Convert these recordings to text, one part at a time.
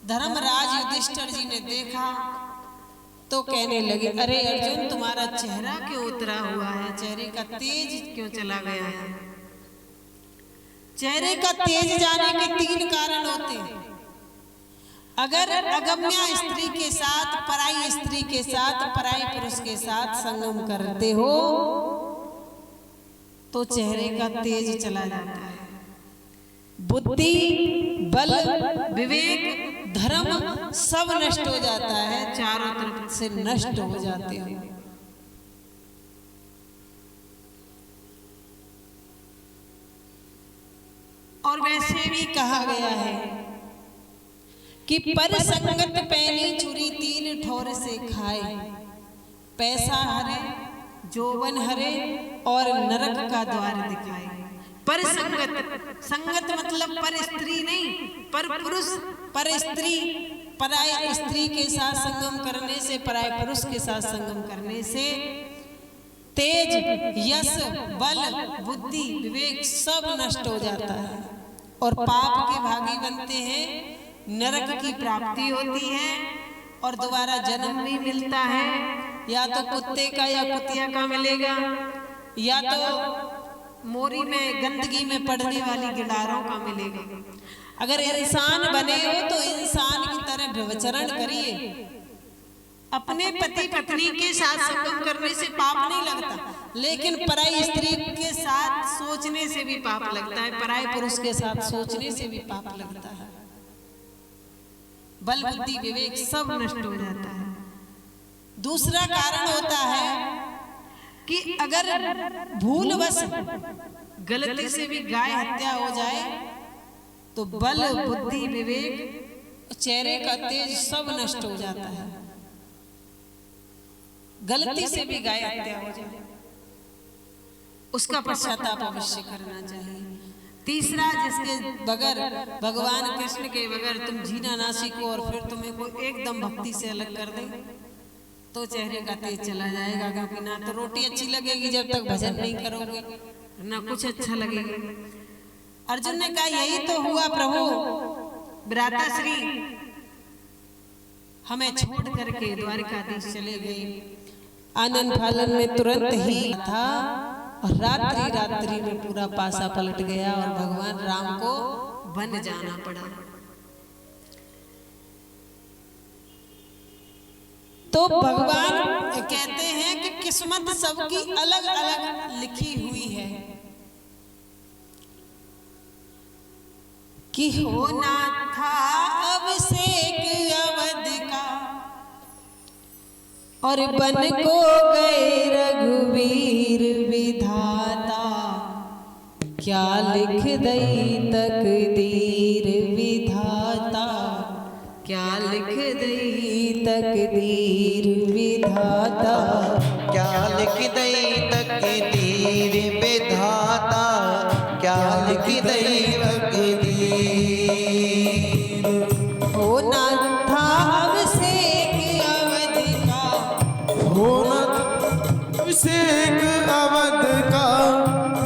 धर्मराज युधिष्ठिर जी ने देखा तो कहने लगे, अरे अर्जुन, तुम्हारा चेहरा क्यों उतरा हुआ है? चेहरे का तेज क्यों चला गया है? चेहरे का तेज जाने के 3 कारण होते हैं। अगर अगम्या स्त्री के साथ, पराई स्त्री के साथ, पराई पुरुष के साथ संगम करते हो तो चेहरे का तेज चला जाता है। बुद्धि, बल, विवेक, धर्म सब नष्ट हो जाता है, चारों तरफ से नष्ट हो जाते हैं। और वैसे भी कहा गया है कि पर संगत पैनी चुरी 3 ठोर से खाए, पैसा हरे, जोवन हरे और नरक का द्वार दिखाए। पर संगत, संगत मतलब पर स्त्री नहीं, पर पुरुष, पर स्त्री, पराय स्त्री के साथ संगम करने से, पराय पुरुष के साथ संगम करने से तेज, यश, बल, बुद्धि, विवेक सब नष्ट हो जाता है और पाप के भागी बनते हैं, नरक की प्राप्ति होती है और दोबारा जन्म भी मिलता है। या तो कुत्ते का या कुतिया का मिलेगा, या तो मोरी में गंदगी में पड़ने वाली गिडारों का मिलेगा। अगर इंसान बने हो तो इंसान की तरह व्यभिचारण करिए। अपने पति पत्नी के साथ संगम करने से पाप नहीं लगता, लेकिन पराई स्त्री के साथ सोचने से भी पाप लगता है, पराई पुरुष के साथ सोचने से भी पाप लगता है। बल, बुद्धि, विवेक सब नष्ट हो जाता है। दूसरा कारण होता है कि अगर भूलवश गलती से भी गाय हत्या हो जाए तो बल, बुद्धि, विवेक, चेहरे का तेज सब नष्ट हो जाता है। गलती से भी गाय हत्या हो जाए उसका पश्चाताप अवश्य करना चाहिए। तीसरा, जिसके बगैर, भगवान कृष्ण के बगैर तुम जीना ना सीखो और फिर तुम्हें कोई एकदम भक्ति से अलग कर दे तो चेहरे का तेज चला जाएगा, क्योंकि ना तो रोटी अच्छी लगेगी जब तक भजन नहीं करोगे, ना कुछ अच्छा लगेगा। अर्जुन ने कहा, यही तो हुआ प्रभु, भ्राताश्री हमें छोड़ करके द्वारिकाधीश चले गए। आनंद फालन में तुरंत ही था और रात्रि रात्रि में पूरा पासा पलट गया और भगवान राम को वन जाना पड़ा। तो भगवान कहते हैं कि किस्मत सबकी अलग अलग लिखी हुई है कि होना था अभिषेक अवध का और बन को गए रघुवीर विधाता, क्या लिख दई तकदीर विधाता, क्या लिख दई तकदीर विधाता, क्या लिख दई तकदीर विधाता, क्या लिख दई तकदीर। होना था अभिषेक अवध का, होना अभिषेक अवध का,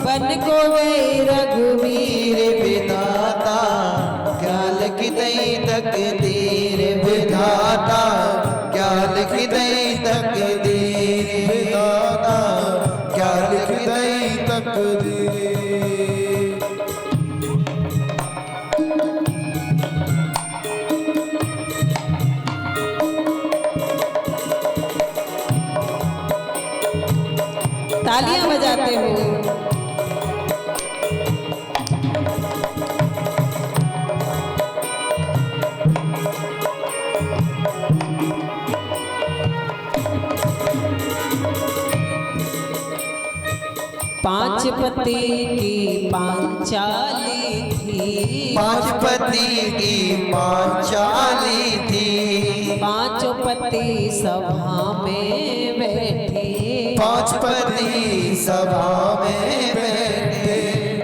बन को गए रघुवीर विधाता, क्या लिख दई तकदीर विधाता, क्या लिख दई तकदीर विधाता, क्या लिख दई तकदीर। तालियां बजाते हुए पांच पति की पांचाली थी, पांच पति की पांचाली थी, पांचों पति सभा में बैठे, पांच पति सभा में बैठे,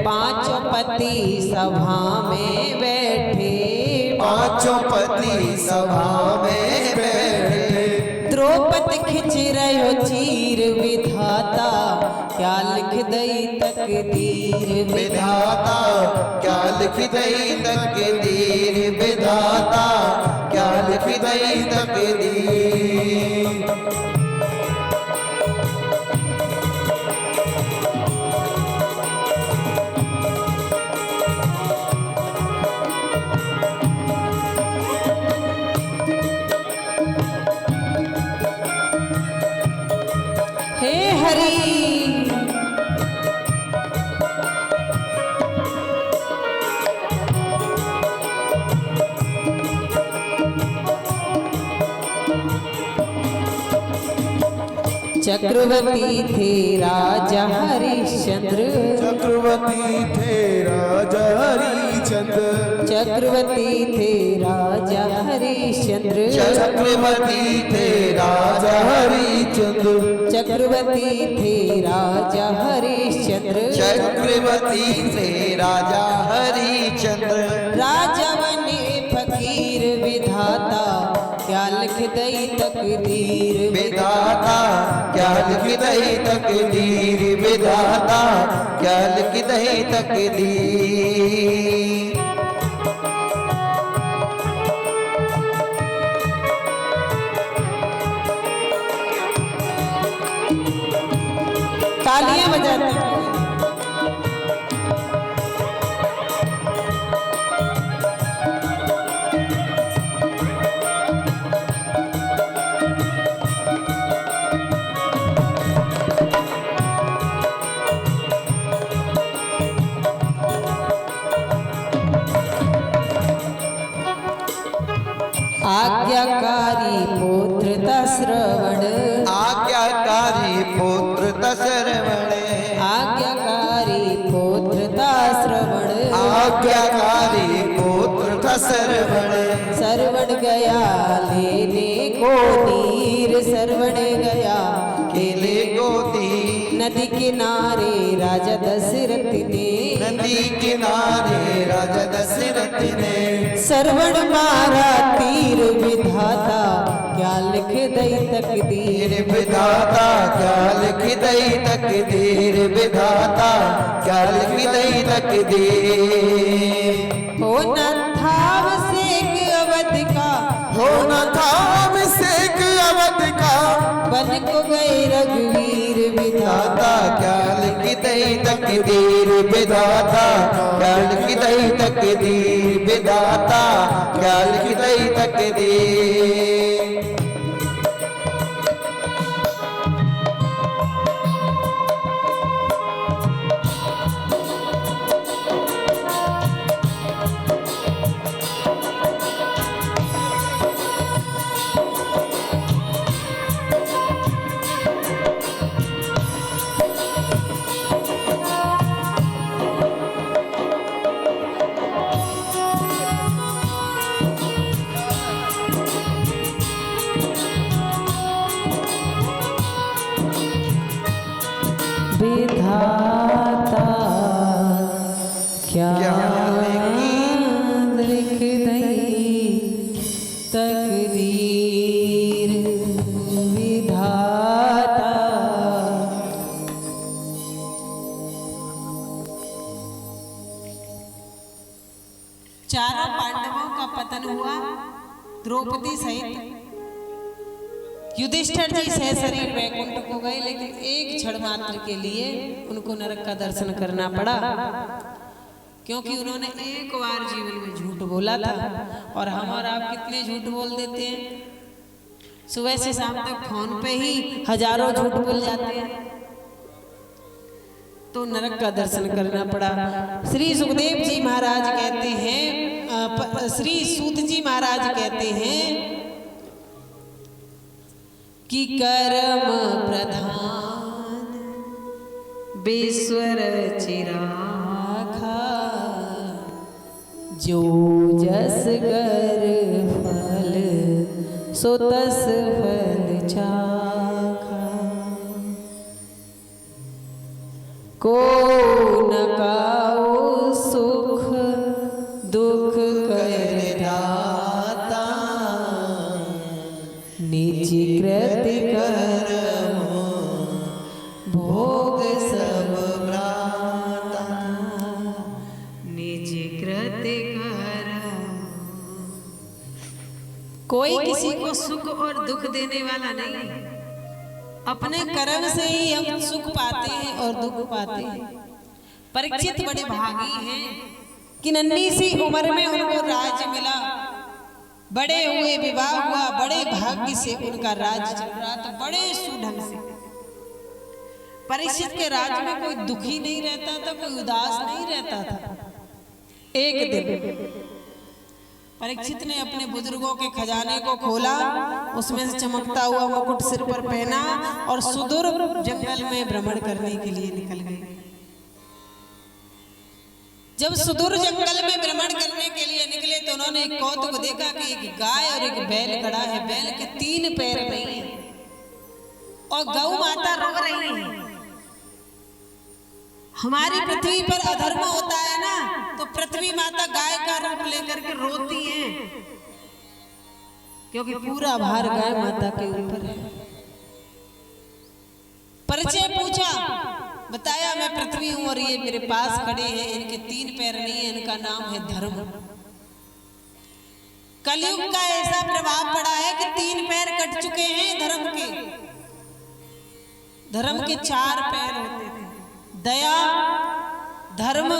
पांचों पति सभा में बैठे, पांचों पति सभा में बैठे। द्रौपदी खिंच रहो चीर विधाता, क्या लिख दई तकदीर विधाता, क्या लिख दई तकदीर विधाता, दई तकदीर। हे हरि चक्रवर्ती थे राजा हरिश्चंद्र, चक्रवर्ती थे राजा हरिश्चंद्र, चक्रवर्ती थे राजा हरिश्चंद्र, चक्रवर्ती थे राजा हरिश्चंद्र, चक्रवर्ती थे राजा हरिश्चंद्र, चक्रवर्ती थे राजा हरिश्चंद्र। राजा बने फकीर विधाता क्या लिख दई तकदीर, विधाता क्या लिख दई तकदीर, विधाता क्या लिख दई तकदीर। तालियां बजाते हैं। आज्ञाकारी पुत्र श्रवण, आज्ञाकारी पुत्र श्रवण, आज्ञाकारी पुत्र श्रवण, आज्ञाकारी पुत्र श्रवण। श्रवण गया लेने को तीर, श्रवण गया केले को तीर। नदी किनारे राजा दशरथ ने, नदी किनारे राजा दशरथ ने श्रवण मारा तीर विधाता क्या लिख दई तकदीर, विधाता क्या लिख दई तकदीर, विधाता क्या लिख दई तकदीर। हो न था अभिषेक अवध का, हो न था अभिषेक अवध का, बन को गए रघुवीर विधाता विधाता क्या लिख दई तकदीर, विधाता क्या लिख दई तकदीर, विधाता क्या लिख दई तकदीर। विधाता क्या लिख दई तकदीर, विधाता। चारों पांडवों का पतन हुआ, द्रौपदी सहित युधिष्ठिर जी सशरीर वैकुंठ को गए, लेकिन एक क्षण मात्र के लिए उनको नरक का दर्शन करना पड़ा, क्योंकि उन्होंने एक बार जीवन में झूठ बोला था। और हम और आप कितने झूठ बोल देते हैं, सुबह से शाम तक फोन पे ही हजारों झूठ बोल जाते हैं, तो नरक का दर्शन करना पड़ा। श्री सुखदेव जी महाराज कहते हैं, श्री सूत जी महाराज कहते हैं कि कर्म प्रधान विश्वर चिराखा, जो जस कर फल सो तस फल चाखा। को न काओ सुख दुख कर दाता, निज कृति कर्म भोग सब भ्राता, निज कृति कर्म। कोई किसी को सुख और दुख देने वाला नहीं है। अपने कर्म से ही हम सुख पाते हैं और दुख पाते हैं। परीक्षित बड़े भागी हैं कि नन्ही सी उम्र में उनको राज्य मिला, बड़े हुए, विवाह हुआ, बड़े भाग्य से उनका राज्य चल रहा था, बड़े सुढंग से। परीक्षित के राज्य में कोई दुखी नहीं रहता था, कोई उदास नहीं रहता था। एक दिन परीक्षित ने अपने बुजुर्गों के खजाने को खोला, उसमें से चमकता हुआ मुकुट सिर पर पहना और सुदूर जंगल में भ्रमण करने के लिए निकल गए। जब सुदूर जंगल में भ्रमण करने के लिए निकले तो उन्होंने एक कौतुक देखा कि एक गाय और एक बैल खड़ा है। बैल के 3 पैर नहीं है और गौ माता रो रही है। हमारी पृथ्वी पर अधर्म होता है ना, तो पृथ्वी माता गाय का रूप लेकर के रोती है, क्योंकि पूरा भार गाय माता के ऊपर है। परिचय पूछा, बताया मैं पृथ्वी हूं और ये मेरे पास खड़े हैं, इनके 3 पैर नहीं है, इनका नाम है धर्म। कलयुग का ऐसा प्रभाव पड़ा है कि 3 पैर कट चुके हैं धर्म के। धर्म के 4 पैर होते थे, दया, धर्म,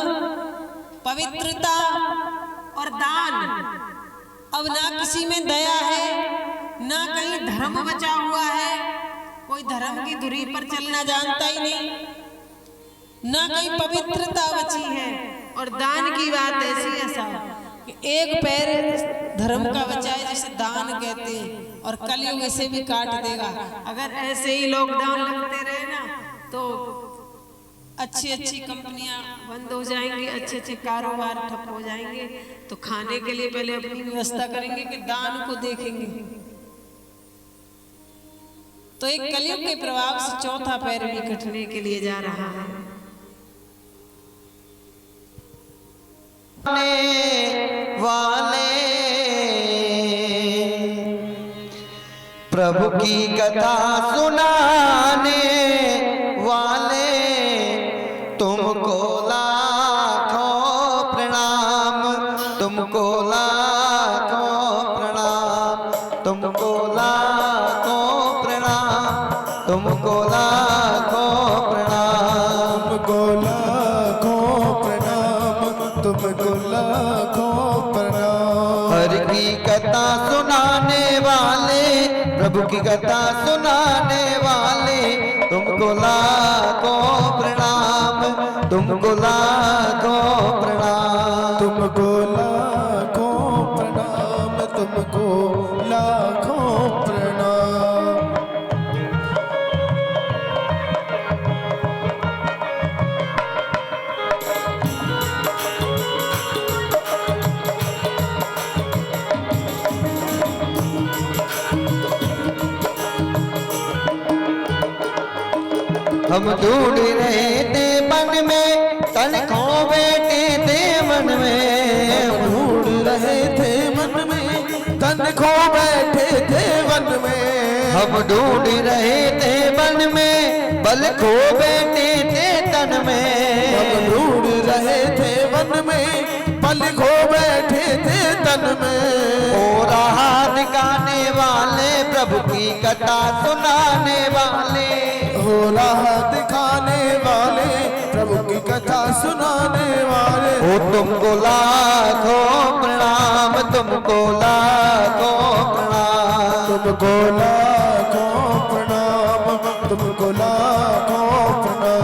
पवित्रता और दान। अब ना किसी में दया है, ना कहीं धर्म बचा हुआ है, कोई धर्म की धुरी पर चलना जानता ही नहीं, ना कहीं पवित्रता बची है। और दान की बात ऐसी है साहब कि एक पैर धर्म का बचा है जिसे दान कहते हैं, और कलयुग इसे भी काट देगा। अगर ऐसे ही लॉकडाउन लगते रहे ना तो अच्छी अच्छी कंपनियां बंद हो जाएंगी, अच्छे अच्छे कारोबार ठप हो जाएंगे। तो खाने के लिए पहले अपनी व्यवस्था करेंगे कि दान को देखेंगे। तो एक कलयुग के प्रभाव से 4था पैर भी कटने के लिए जा रहा है। वाले प्रभु की कथा सुनाने वाले, तुमको लाखों प्रणाम, तुमको लाखों प्रणाम, तुमको लाखों प्रणाम, तुमको लाखों प्रणाम, तुमको लाखों प्रणाम, तुमको लाखों प्रणाम। हर की कथा सुनाने वाले, प्रभु की कथा सुनाने वाले, तुमको लाखों प्रणाम, तुमको लाखों प्रणाम, तुमको लाखों प्रणाम, तुमको लाखों प्रणाम। हम ढूंढ रहे थे मन में, तन खो बैठे थे मन में। हम ढूंढ रहे थे मन में, तन खो बैठे थे वन में। हम ढूंढ रहे थे मन में, बल खो बैठे थे तन में। हम ढूंढ रहे थे वन में, पल खो बैठे थे तन में। ओ राह दिखाने वाले, प्रभु की कथा सुनाने वाले, हो राह दिखाने वाले, प्रभु की कथा सुनाने वाले। ओ तुमको लाखों प्रणाम, तुमको लाखों प्रणाम, तुमको लाखों प्रणाम, तुमको लाखों प्रणाम।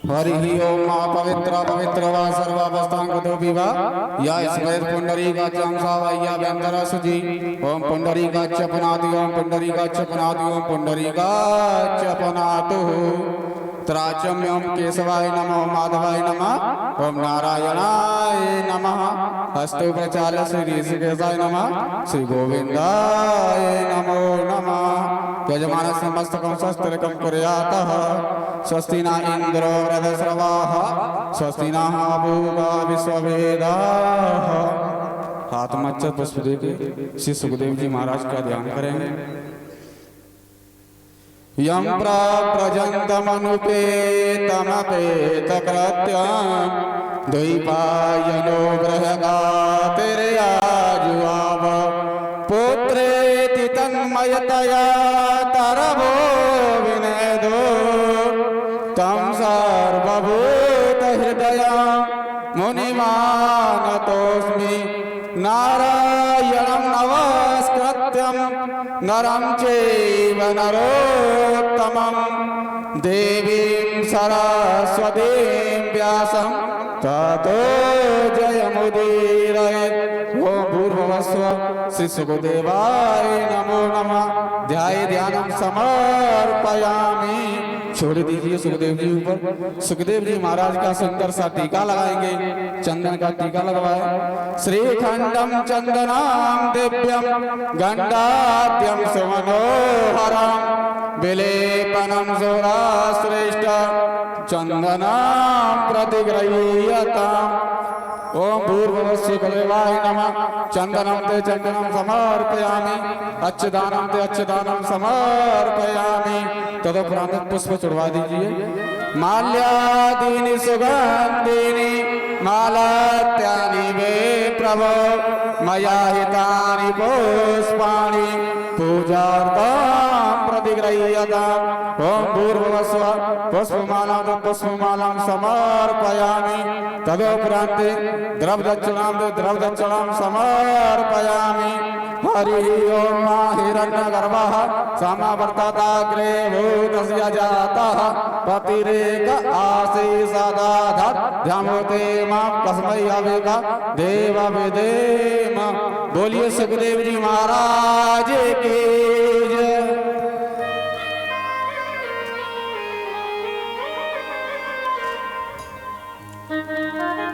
हरि ओम मा पवित्र पवित्र वा सर्वावस्थांगतो विवा या स्मृत पुंडरीकाक्षं सावय्याभ्यंतर सुजी। ओम पुंडरीकाक्ष पुनाति, ओम पुंडरीकाक्ष पुनाति, ओम पुंडरीकाक्ष पुनातु। त्राचम्यम केशवाय नमः माधवाय नमः ओम नारायणाय नमः हस्तु प्रचाल श्री ऋषिकेशाय नमः श्री गोविंदाय नमो नमः यजमान समस्तकं शस्त्रकं कुर्यातः स्वस्ति न इंद्रो वृद्धश्रवाः स्वस्ति नः पूर्वा विश्ववेदाः। हाथ में अक्षत पुष्प देके श्री सुखदेव जी महाराज का ध्यान करेंगे। यं प्रव्रजन्तमनुपेतमपेतकृत्यं द्वैपायनो बृहदातिर्याजुआव पुत्रेति तन्मयतया तरवो विनेदो तं सर्वभूतहृदयं मुनिमानतोऽस्मि नारायणं नमस्कृत्यं नरं चैव नरोत्तमं देवीं सरस्वतीं व्यासं ततो जयमुदीरयेत्। ओम भूर्भुवस्व श्री सुखदेवाय नमो नमः। ध्याये ध्यानं समर्पयामि। छोड़ दीजिए सुखदेव जी ऊपर। सुखदेव जी महाराज का सुंदर सा टीका लगाएंगे। चंदन का टीका लगवाए। श्रीखंडम चंदनाम दिव्यम गंडाद्यम सुमनोहरम विलेपनम सुराश्रेष्ठ चंदनाम प्रतिगृह्यताम्। ओम भूर्भुवस्सुखदेवाय नमः। चंदनं ते चंदनं समर्पयामि अच्छदानं ते अच्छदानं समर्पयामि। तदुपरांत पुष्प चढ़वा दीजिए। माल्यादीनि सुगंधीनि मालात्यानि वे प्रभो मया हितानि पुष्पाणि पूजार्थं प्रतिगृह्यताम्। ओम भूर्भुवस्व पुष्पमालां पुष्पमालां समर्पयामि। तदुपरांत द्रव्यदक्षिणां समर्पयामि। हरि ओम हिरण्यगर्भः समावर्तताग्रे भूतस्य जातः पतिरेक आशीषदाधात् ध्यामोते मां तस्मै अवेक देव विदेम। बोलिए सुखदेव जी महाराज की जय।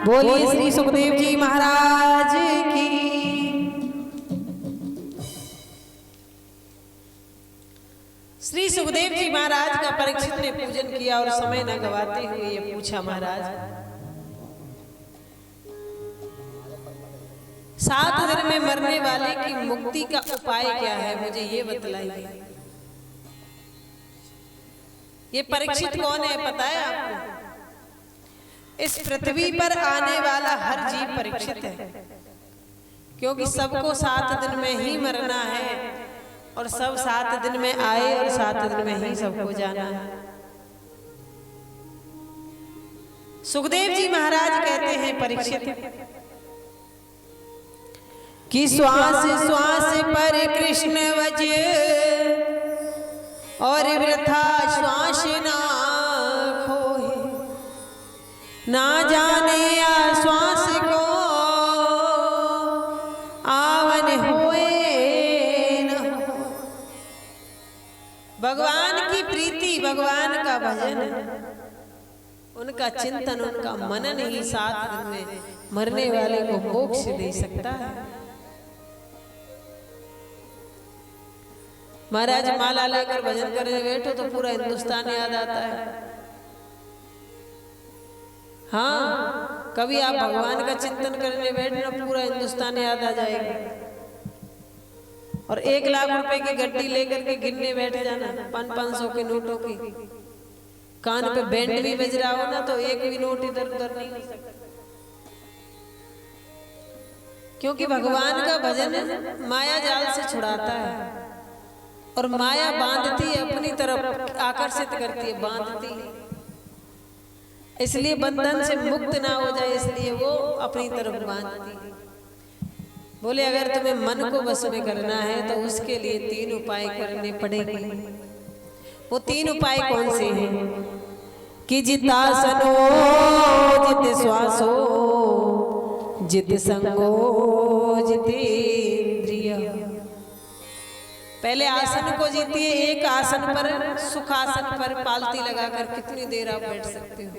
बोलिए श्री सुखदेव जी महाराज की। श्री सुखदेव जी महाराज का परीक्षित ने पूजन किया और समय न गवाते हुए ये पूछा, महाराज 7 दिन में मरने वाले की मुक्ति का उपाय क्या है, मुझे ये बतलाइए। ये परीक्षित कौन है पता है आपको? इस पृथ्वी पर आने वाला हर जीव परीक्षित है, क्योंकि सबको 7 दिन में ही मरना है और सब 7 दिन में आए और 7 दिन में ही सबको जाना है। सुखदेव जी महाराज कहते हैं परीक्षित कि श्वास श्वास पर कृष्ण वज और वृथा श्वास ना खोए, ना जाने आश्वास को आवन होए न हो। भगवान की प्रीति, भगवान का भजन, उनका चिंतन, उनका मनन ही 7 दिन में मरने वाले को मोक्ष दे सकता है। महाराज माला लेकर भजन करने बैठो तो पूरा हिंदुस्तान याद आता है। हाँ, कभी आप भगवान का चिंतन करने बैठना पूरा हिंदुस्तान याद आ जाएगा। और 1 लाख रुपए की गड्डी लेकर के गिनने बैठ जाना 500 के नोटों की, कान पे बैंड भी बज रहा हो ना तो एक भी नोट इधर उधर नहीं हो सकता। क्योंकि भगवान का भजन माया जाल से छुड़ाता है और माया बांधती है, अपनी तरफ आकर्षित करती है, बांधती है। इसलिए बंधन से मुक्त ना हो जाए, इसलिए वो अपनी तरफ बांधती है। बोले अगर तुम्हें मन को बस में करना है तो उसके लिए 3 उपाय करने पड़ेंगे। वो 3 उपाय कौन से हैं? कि जितासनो जित श्वासो जित संगो जितेंद्रिय। पहले आसन को जीतिए, एक आसन पर, सुखासन पर पालती लगाकर कितनी देर आप बैठ सकते हो।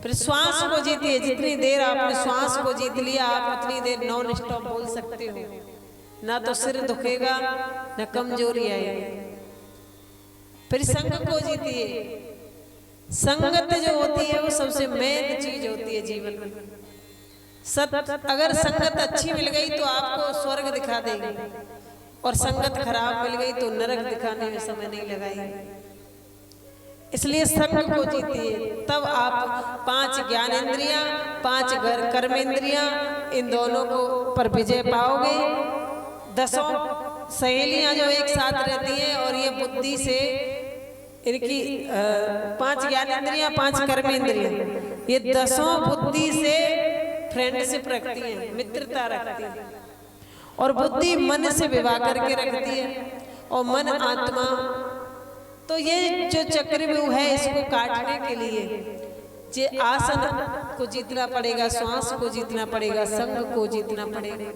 फिर श्वास को जीतिए, जितनी देर आपने श्वास को जीत लिया आप उतनी देर नॉन स्टॉप बोल सकते हो, ना तो सिर दुखेगा ना कमजोरी आएगी। फिर संग को जीतिए, संगत जो होती है वो सबसे मेन चीज होती है जीवन में। अगर संगत अच्छी मिल गई तो आपको स्वर्ग दिखा देगी, और संगत खराब मिल गई तो नरक दिखाने में समय नहीं लगाएगी। इसलिए संग को जीतिए, तब आप 5 ज्ञानेंद्रियां, 5 कर्मेंद्रियां, इन दोनों को पर विजय पाओगे। 10 सहेलियां जो एक साथ रहती हैं और ये बुद्धि से इनकी 5 ज्ञानेंद्रियां, 5 कर्मेंद्रियां, ये 10 बुद्धि से फ्रेंडशिप रखती है, मित्रता रखती है, और बुद्धि मन से विवाह करके रखती है, और मन आत्मा। तो ये जो चक्रव्यूह है इसको काटने के लिए जे आसन को जीतना पड़ेगा, श्वास को जीतना पड़ेगा, संग को जीतना पड़ेगा।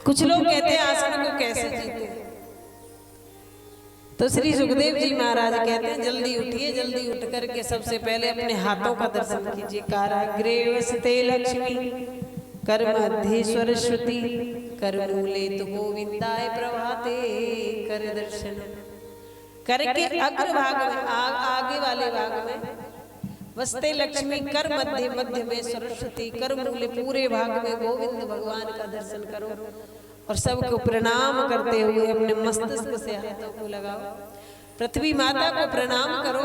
कुछ लोग कहते हैं आसन को कैसे जीते, तो श्री सुखदेव जी महाराज कहते हैं जल्दी उठिए, जल्दी उठ करके सबसे पहले अपने हाथों का दर्शन कीजिए। काराग्रे वसते लक्ष्मी कर मध्य सरस्वती कर मूले तो गोविंदाय प्रभाते कर दर्शन। करके अग्र भाग में, आगे वाले भाग में वसते लक्ष्मी, कर मध्य में सरस्वती, कर मूले पूरे भाग में गोविंद भगवान का दर्शन करो, और सबको प्रणाम करते हुए अपने मस्तिष्क से हाथों को लगाओ। पृथ्वी माता को प्रणाम करो,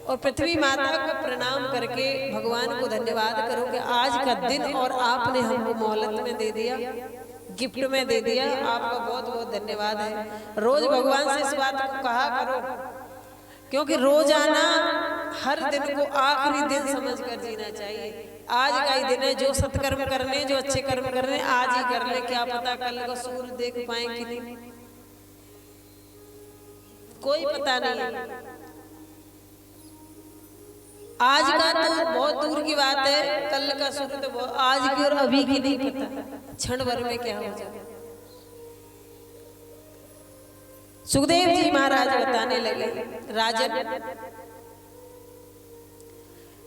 और पृथ्वी माता को प्रणाम करके भगवान को धन्यवाद करो कि आज का दिन और आपने हमको मोहलत में दे दिया, गिफ्ट में दे दिया, आपका बहुत बहुत धन्यवाद है। रोज भगवान से इस बात को कहा करो, क्योंकि रोजाना हर दिन को आखिरी दिन समझकर जीना चाहिए। आज का ही दिन है, जो सत्कर्म करने, जो अच्छे कर्म करने आज ही कर ले, क्या पता कल को सूर्य देख पाए कि नहीं, कोई पता नहीं। आज का तो बहुत दूर की बात है, कल का सूर्य तो आज की और अभी की नहीं पता, क्षण भर में क्या हो जाए। सुखदेव जी महाराज बताने लगे, राजन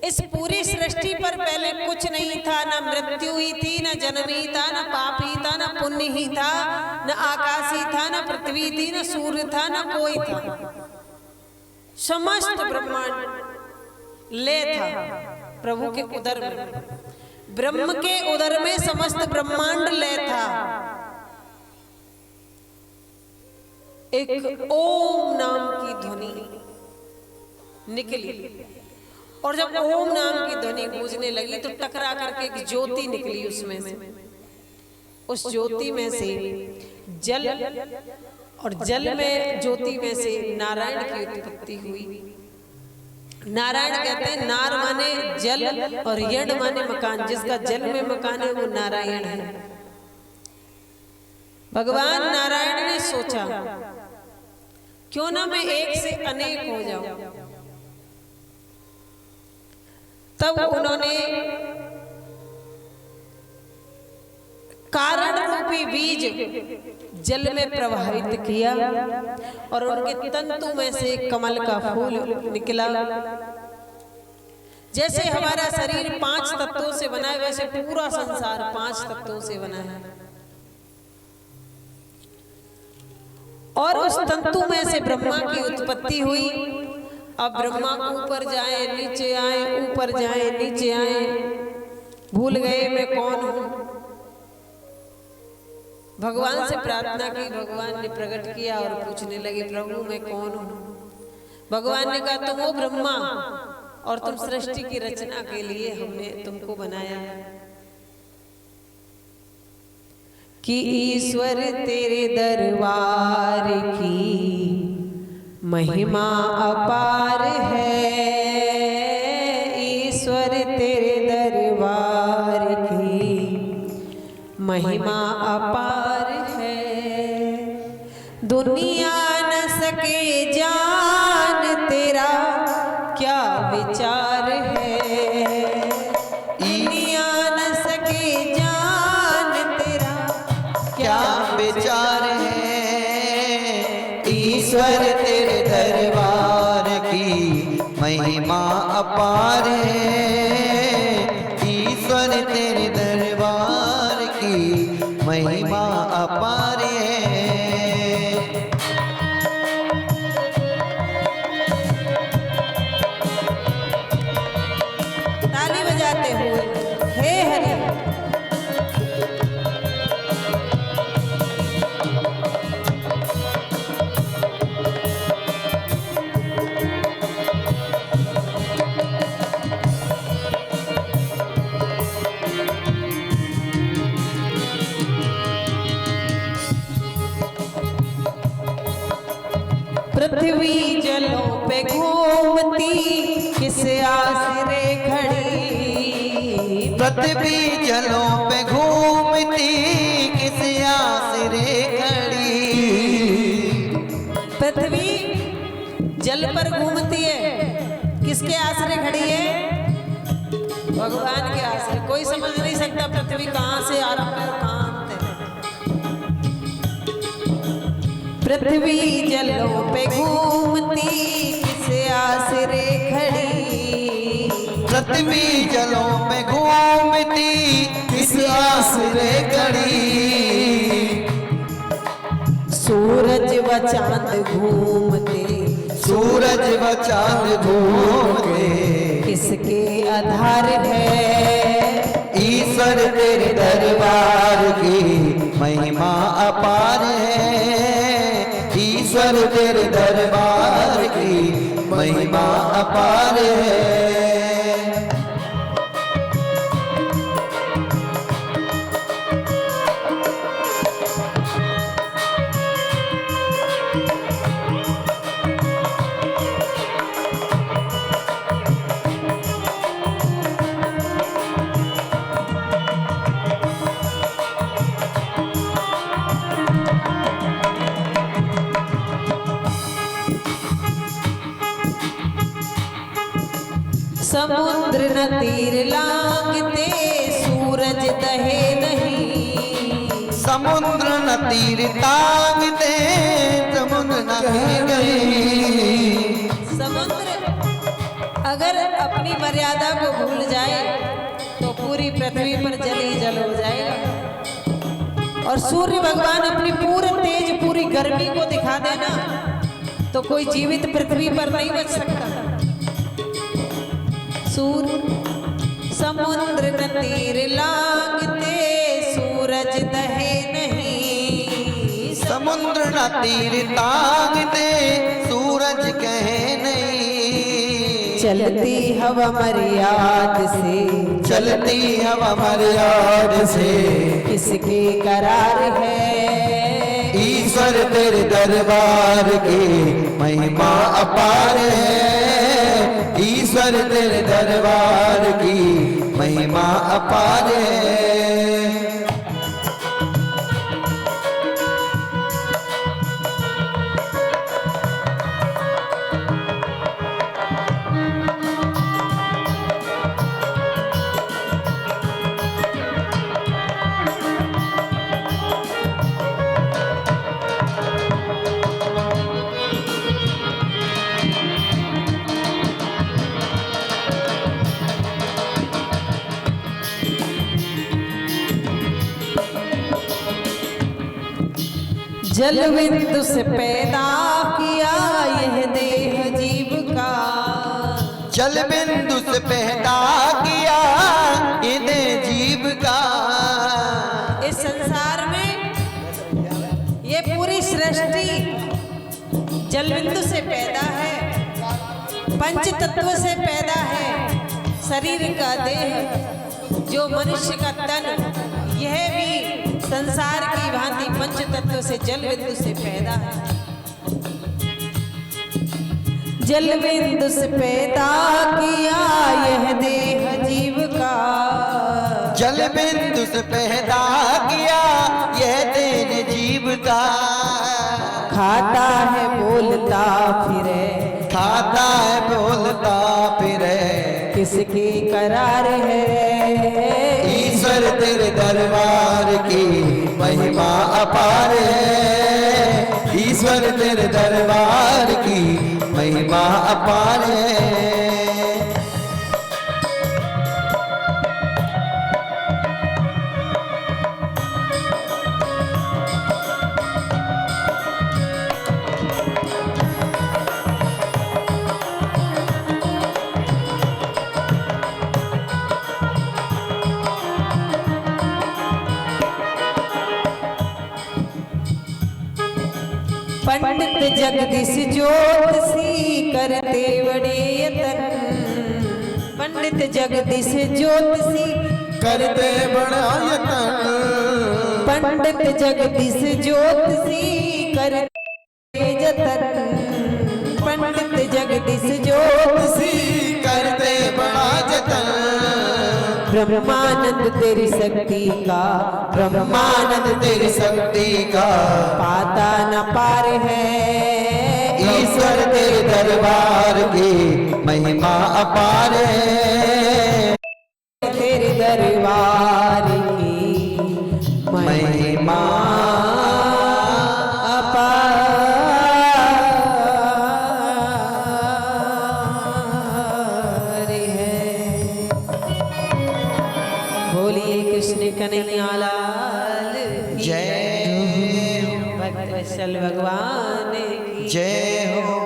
इस पूरी सृष्टि पर पहले कुछ नहीं था, ना मृत्यु ही थी, ना जन्म ही था, ना पाप ही था, ना पुण्य ही था, ना आकाश ही था, ना पृथ्वी थी, ना सूर्य था, ना कोई था। समस्त ब्रह्मांड ले था प्रभु के उदर में, ब्रह्म के उदर में समस्त ब्रह्मांड ले था। एक ओम नाम की ध्वनि निकली, और जब ओम नाम की ध्वनि गूंजने लगी तो टकरा करके एक ज्योति निकली उसमें से। उस ज्योति में से जल, और जल में ज्योति में से नारायण की उत्पत्ति हुई। नारायण कहते हैं, नार माने जल और यण माने मकान, जिसका जल में मकान है वो नारायण है। भगवान नारायण ने सोचा क्यों ना मैं एक से अनेक हो जाऊं, तब उन्होंने कारण रूपी बीज जल में प्रवाहित किया, और उनके तंतु में से कमल का फूल निकला। जैसे हमारा शरीर 5 तत्वों से बना है, वैसे पूरा संसार 5 तत्वों से बना है, और उस तंतु में से ब्रह्मा की उत्पत्ति हुई। अब ब्रह्मा ऊपर जाए नीचे आए, ऊपर जाए नीचे आए, भूल गए मैं कौन हूं। भगवान से प्रार्थना की, भगवान ने प्रकट किया और पूछने लगे प्रभु मैं कौन हूं। भगवान ने कहा तुम हो ब्रह्मा, और तुम सृष्टि की रचना के लिए हमने तुमको बनाया है। कि ईश्वर तेरे दरबार की महिमा अपार है, ईश्वर तेरे दरबार की महिमा अपार है। दुनिया न सके जान तेरा क्या विचार है, दुनिया न सके जान तेरा तेरे दरबार की महिमा अपार है। ईश्वर तेरे दरबार की महिमा अपार है। ताली बजाते हुए हे हरि। पृथ्वी जलों पे घूमती किस आसरे खड़ी। पृथ्वी जलों पे घूमती किस आसरे खड़ी। पृथ्वी जल पर घूमती है, किसके आसरे खड़ी है? भगवान के आसरे। कोई समझ नहीं सकता पृथ्वी कहाँ से आरंभ है और कहाँ अंत है। पृथ्वी जलों पे घूमती किस आसरे खड़ी। पृथ्वी जलों पे घूमती किस आसरे खड़ी। सूरज व चांद घूमते, सूरज व चांद घूमते किसके आधार है। ईश्वर तेरे दरबार की महिमा अपार है। ईश्वर तेरे दरबार की महिमा अपार है। समुद्र न तीर लांघते सूरज दहे नहीं। समुद्र न तीर तांगते समुद्र न गई। समुद्र अगर अपनी मर्यादा को भूल जाए तो पूरी पृथ्वी पर जल ही जल हो जाएगा। और सूर्य भगवान अपनी पूरे तेज पूरी गर्मी को दिखा देना तो कोई जीवित पृथ्वी पर नहीं बच सकता। समुद्र न तीर लांघते सूरज दहे नहीं। समुद्र न तीर तांगते सूरज कहे नहीं। चलती हवा मर्याद से, चलती हवा मर्याद से किसके करार है। ईश्वर तेरे दरबार की महिमा अपार है। ईश्वर तेरे दरबार की महिमा अपार है। जल बिंदु से पैदा किया यह देह जीव का। जल बिंदु से पैदा किया ये देह जीव का। इस संसार में ये पूरी सृष्टि जल बिंदु से पैदा है, पंच तत्व से पैदा है। शरीर का देह जो मनुष्य का तन, यह भी संसार की भांति पंच तत्व से जल बिंदु से पैदा है। जल बिंदु से पैदा किया यह देह जीव का। जल बिंदु से पैदा किया यह देह जीव का। खाता है बोलता फिरे, खाता है बोलता फिरे किसकी करार है। ईश्वर तेरे दरबार की महिमा अपार है। ईश्वर तेरे दरबार की महिमा अपार है। पंडित जगदीश ज्योतिषी करते बड़े यतन, पंडित जगदीश ज्योतिषी करते बड़ा यतन, पंडित जगदीश ज्योतिषी करते जतन, पंडित जगदीश ज्योतिषी करते बड़ा जतन। ब्रह्मानंद तेरी शक्ति का, ब्रह्मानंद तेरी शक्ति का पाता न पार है। ईश्वर तेरे दरबार की महिमा अपार है। तेरे दरबार की महिमा अपार है। बोलिए कृष्ण कन्हैया लाल की जय हो, भक्तवत्सल भगवान की जय हो।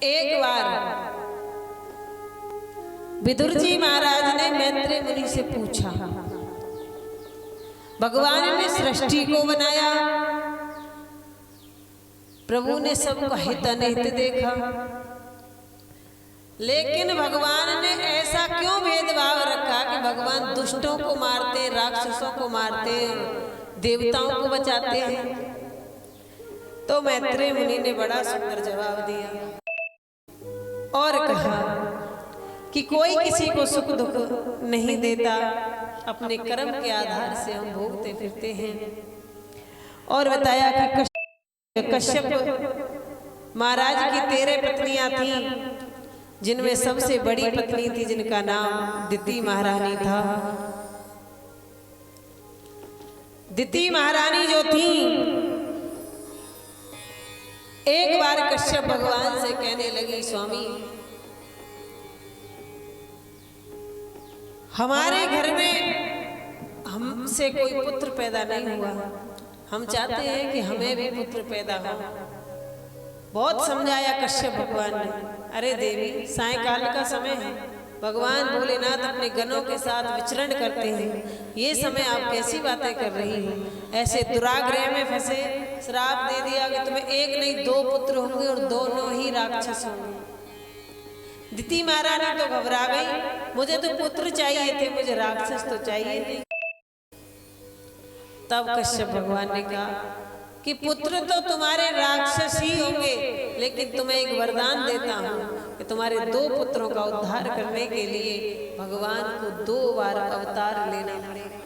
एक बार विदुर जी महाराज ने मैत्रेय मुनि से पूछा, भगवान ने सृष्टि को बनाया, प्रभु ने सबको हित अनित देखा, लेकिन भगवान ने ऐसा क्यों भेदभाव रखा कि भगवान दुष्टों को मारते, राक्षसों को मारते, देवताओं को बचाते हैं? तो मैत्रेय मुनि ने बड़ा सुंदर जवाब दिया और कहा कि कोई किसी को सुख दुख नहीं देता, अपने कर्म के आधार से हम भोगते फिरते हैं। और बताया कि कश्यप महाराज की 13 पत्नियां थीं, जिनमें सबसे बड़ी पत्नी थी जिनका नाम दिति महारानी था। दिति महारानी जो थी, एक बार कश्यप भगवान से कहने लगी, स्वामी हमारे घर में हमसे कोई पुत्र पैदा नहीं हुआ, हम चाहते हैं कि हमें भी पुत्र पैदा हो। बहुत समझाया कश्यप भगवान ने, अरे देवी सायंकाल का समय है, भगवान भोलेनाथ अपने गणों के साथ विचरण करते हैं, ये समय आप कैसी बातें कर रही हो? ऐसे दुराग्रह में फंसे, श्राप दे दिया कि तुम्हें एक नहीं 2 पुत्र होंगे और दोनों ही राक्षस होंगे। दिति महारानी तो घबरा गई, मुझे तो पुत्र चाहिए थे, मुझे राक्षस तो चाहिए नहीं। तब कश्यप भगवान ने कहा कि पुत्र तो तुम्हारे राक्षस ही होंगे, लेकिन तुम्हें एक वरदान देता हूं कि तुम्हारे 2 पुत्रों का उद्धार करने के लिए भगवान को 2 बार अवतार लेना पड़ेगा।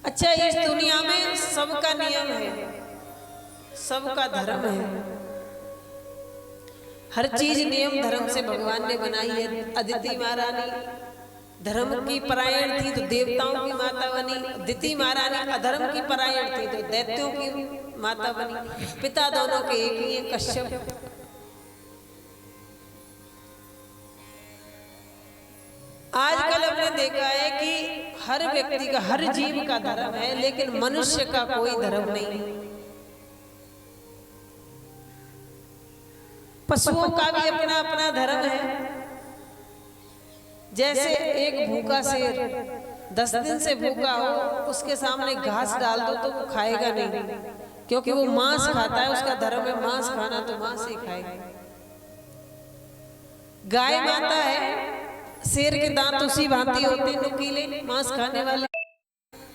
अच्छा, इस दुनिया में सबका नियम है, सबका धर्म है, हर चीज नियम धर्म से भगवान ने बनाई है। अदिति महारानी धर्म की परायण थी तो देवताओं की माता बनी, दिति महारानी अधर्म की परायण थी तो दैत्यों की माता बनी। पिता दोनों के एक ही है, कश्यप। आजकल हमने देखा है कि हर व्यक्ति का, हर जीव का धर्म है, लेकिन मनुष्य का कोई धर्म नहीं। पशुओं का भी अपना अपना धर्म है। जैसे एक भूखा शेर 10 दिन से भूखा हो, उसके सामने घास डाल दो तो वो खाएगा नहीं, क्योंकि वो मांस खाता है, उसका धर्म है मांस खाना, तो मांस ही खाएगा। गाय माता है, शेर के दांत उसी भांति होते हैं, नुकीले, मांस खाने वाले।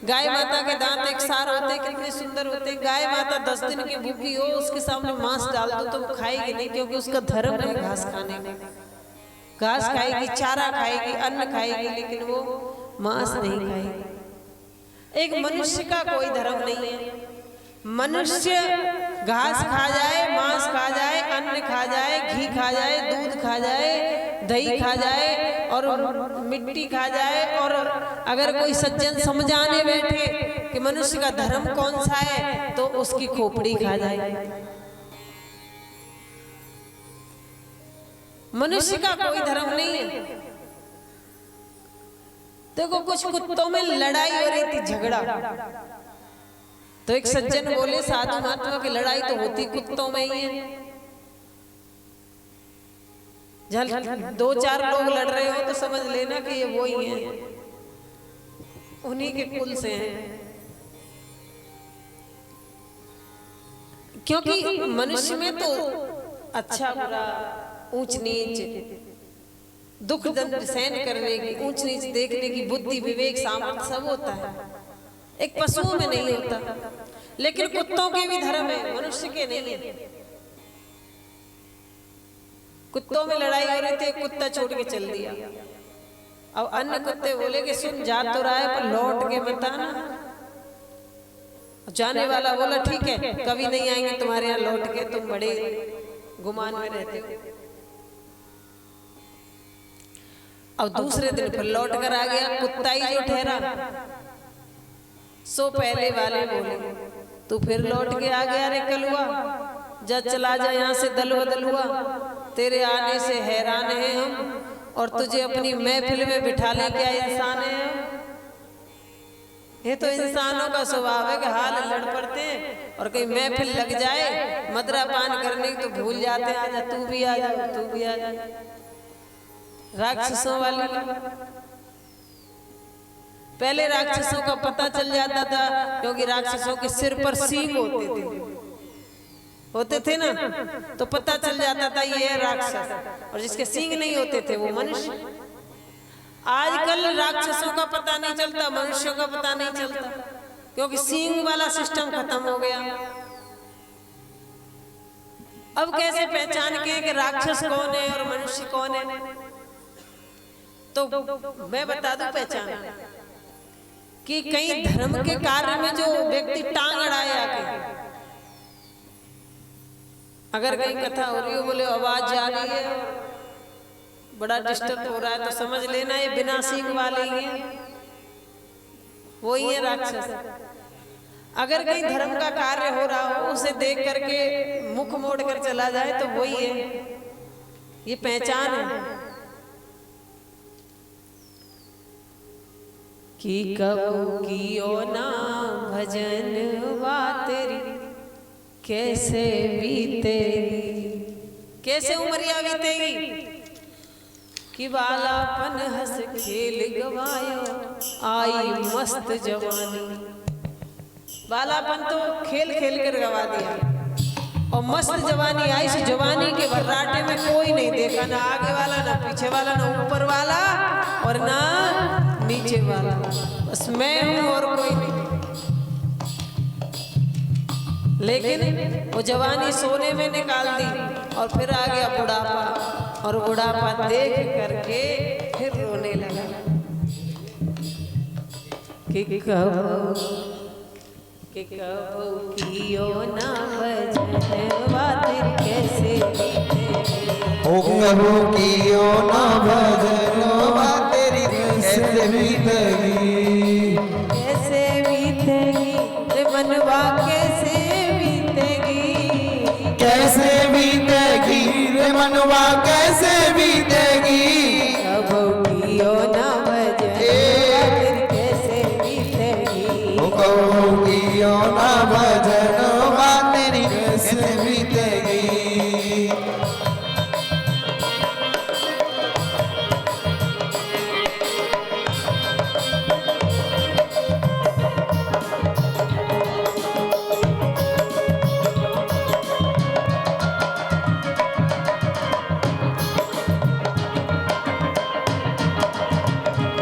गाय माता के दांत एक सार होते हैं, कितने सुंदर होते हैं। गाय माता 10 दिन की भूखी हो, उसके सामने मांस डाल दो तो वो खाएगी नहीं, क्योंकि उसका धर्म है घास खाने का। घास खाएगी, चारा खाएगी, अन्न खाएगी, लेकिन वो मांस नहीं खाएगी। एक मनुष्य का कोई धर्म नहीं है। मनुष्य घास खा जाए, मांस खा जाए, अन्न खा जाए, घी खा जाए, दूध खा जाए, दही खा जाए और मिट्टी खा जाए, और अगर कोई सज्जन समझाने बैठे कि मनुष्य का धर्म कौन सा है तो उसकी खोपड़ी खा जाए। मनुष्य का कोई धर्म नहीं है। देखो कुछ कुत्तों में लड़ाई हो रही थी, झगड़ा, तो एक सज्जन बोले साधु महात्मा की लड़ाई तो होती कुत्तों में ही है। जब 2-4 लोग लड़ रहे हो तो समझ लेना कि ये वो ही हैं, उन्हीं के कुल से हैं। क्योंकि मनुष्य में तो अच्छा बुरा, ऊंच नीच, दुख दर्द सहन करने की, ऊंच नीच देखने की बुद्धि, विवेक, सामर्थ्य सब होता है। एक पशुओं में नहीं होता। लेकिन कुत्तों के भी धर्म है, मनुष्य के नहीं है। कुत्तों में लड़ाई हो रही थी, कुत्ता छोड़ के चल दिया। अब अन्य कुत्ते बोले कि सुन, जा तो रहा है पर लौट के मत आना। जाने वाला बोला ठीक है, कभी नहीं आएंगे तुम्हारे यहाँ लौट के, तुम बड़े गुमान में रहते हो। अब दूसरे दिन फिर लौट कर आ गया, कुत्ता ही जो ठहरा। सो पहले वाले बोले तू फिर लौट के आ गया रे कलुआ, जा चला जा यहाँ से दल बदल हुआ, तेरे आने से हैरान हैं हम, और तुझे अपनी महफिल में बिठा ले, क्या इंसान है? ये तो इंसानों का स्वभाव है कि हाल लड़ पड़ते हैं, और कहीं महफिल लग जाए मदरा पान करने की तो भूल जाते हैं, आजा तू भी आ जा, तू भी आ जा। राक्षसों वाली पहले राक्षसों का पता चल जाता था, क्योंकि राक्षसों के सिर पर सींग होते थे ना, तो पता चल जाता था ये है राक्षस, और जिसके सींग नहीं होते थे वो मनुष्य। आजकल राक्षसों का पता नहीं चलता, मनुष्यों का पता नहीं चलता, क्योंकि सींग वाला सिस्टम खत्म हो गया। अब कैसे पहचान के कि राक्षस कौन है और मनुष्य कौन है? तो मैं बता दूं पहचान कि कई धर्म के कार्य में जो व्यक्ति टांग अड़ाए आके, अगर कहीं कथा हो रही हो, बोले आवाज जा रही है, बड़ा डिस्टर्ब हो रहा है, तो समझ लेना ये बिना सींग वाले ही हैं, वो ही है राक्षस। अगर कहीं धर्म का कार्य हो रहा हो, उसे देख करके मुख मोड़ कर चला जाए तो वही है, ये पहचान है। कि कब कियो ना भजन वा तेरी कैसे बीतेगी, कैसे उमरिया बीतेगी? कि बालापन हंस खेल गवायो, आई मस्त जवानी। बालापन तो खेल खेल कर गवा दिया, और मस्त जवानी आई। इस जवानी के वर्राटे में कोई नहीं देखा, ना आगे वाला, ना पीछे वाला, ना ऊपर वाला और ना नीचे वाला, बस मैं हूं और कोई नहीं। लेकिन वो जवानी सोने में निकाल दी, और फिर आ गया बुढ़ापा, और बुढ़ापा देख करके फिर रोने लगा कि कब कियो ना भजनवा तेरी कैसे बीतेगी, ओ कबू कियो ना भजनवा तेरी कैसे बीतेगी, कैसे बीतेगी रे मनवा, कैसे बीतेगी, कैसे बीतेगी रे मनवा, कैसे बीतेगी। कब कियो ना भजनवा तेरी कैसे बीतेगी, ओ कबू कियो ना भजनवा तेरी कैसे बीतेगी।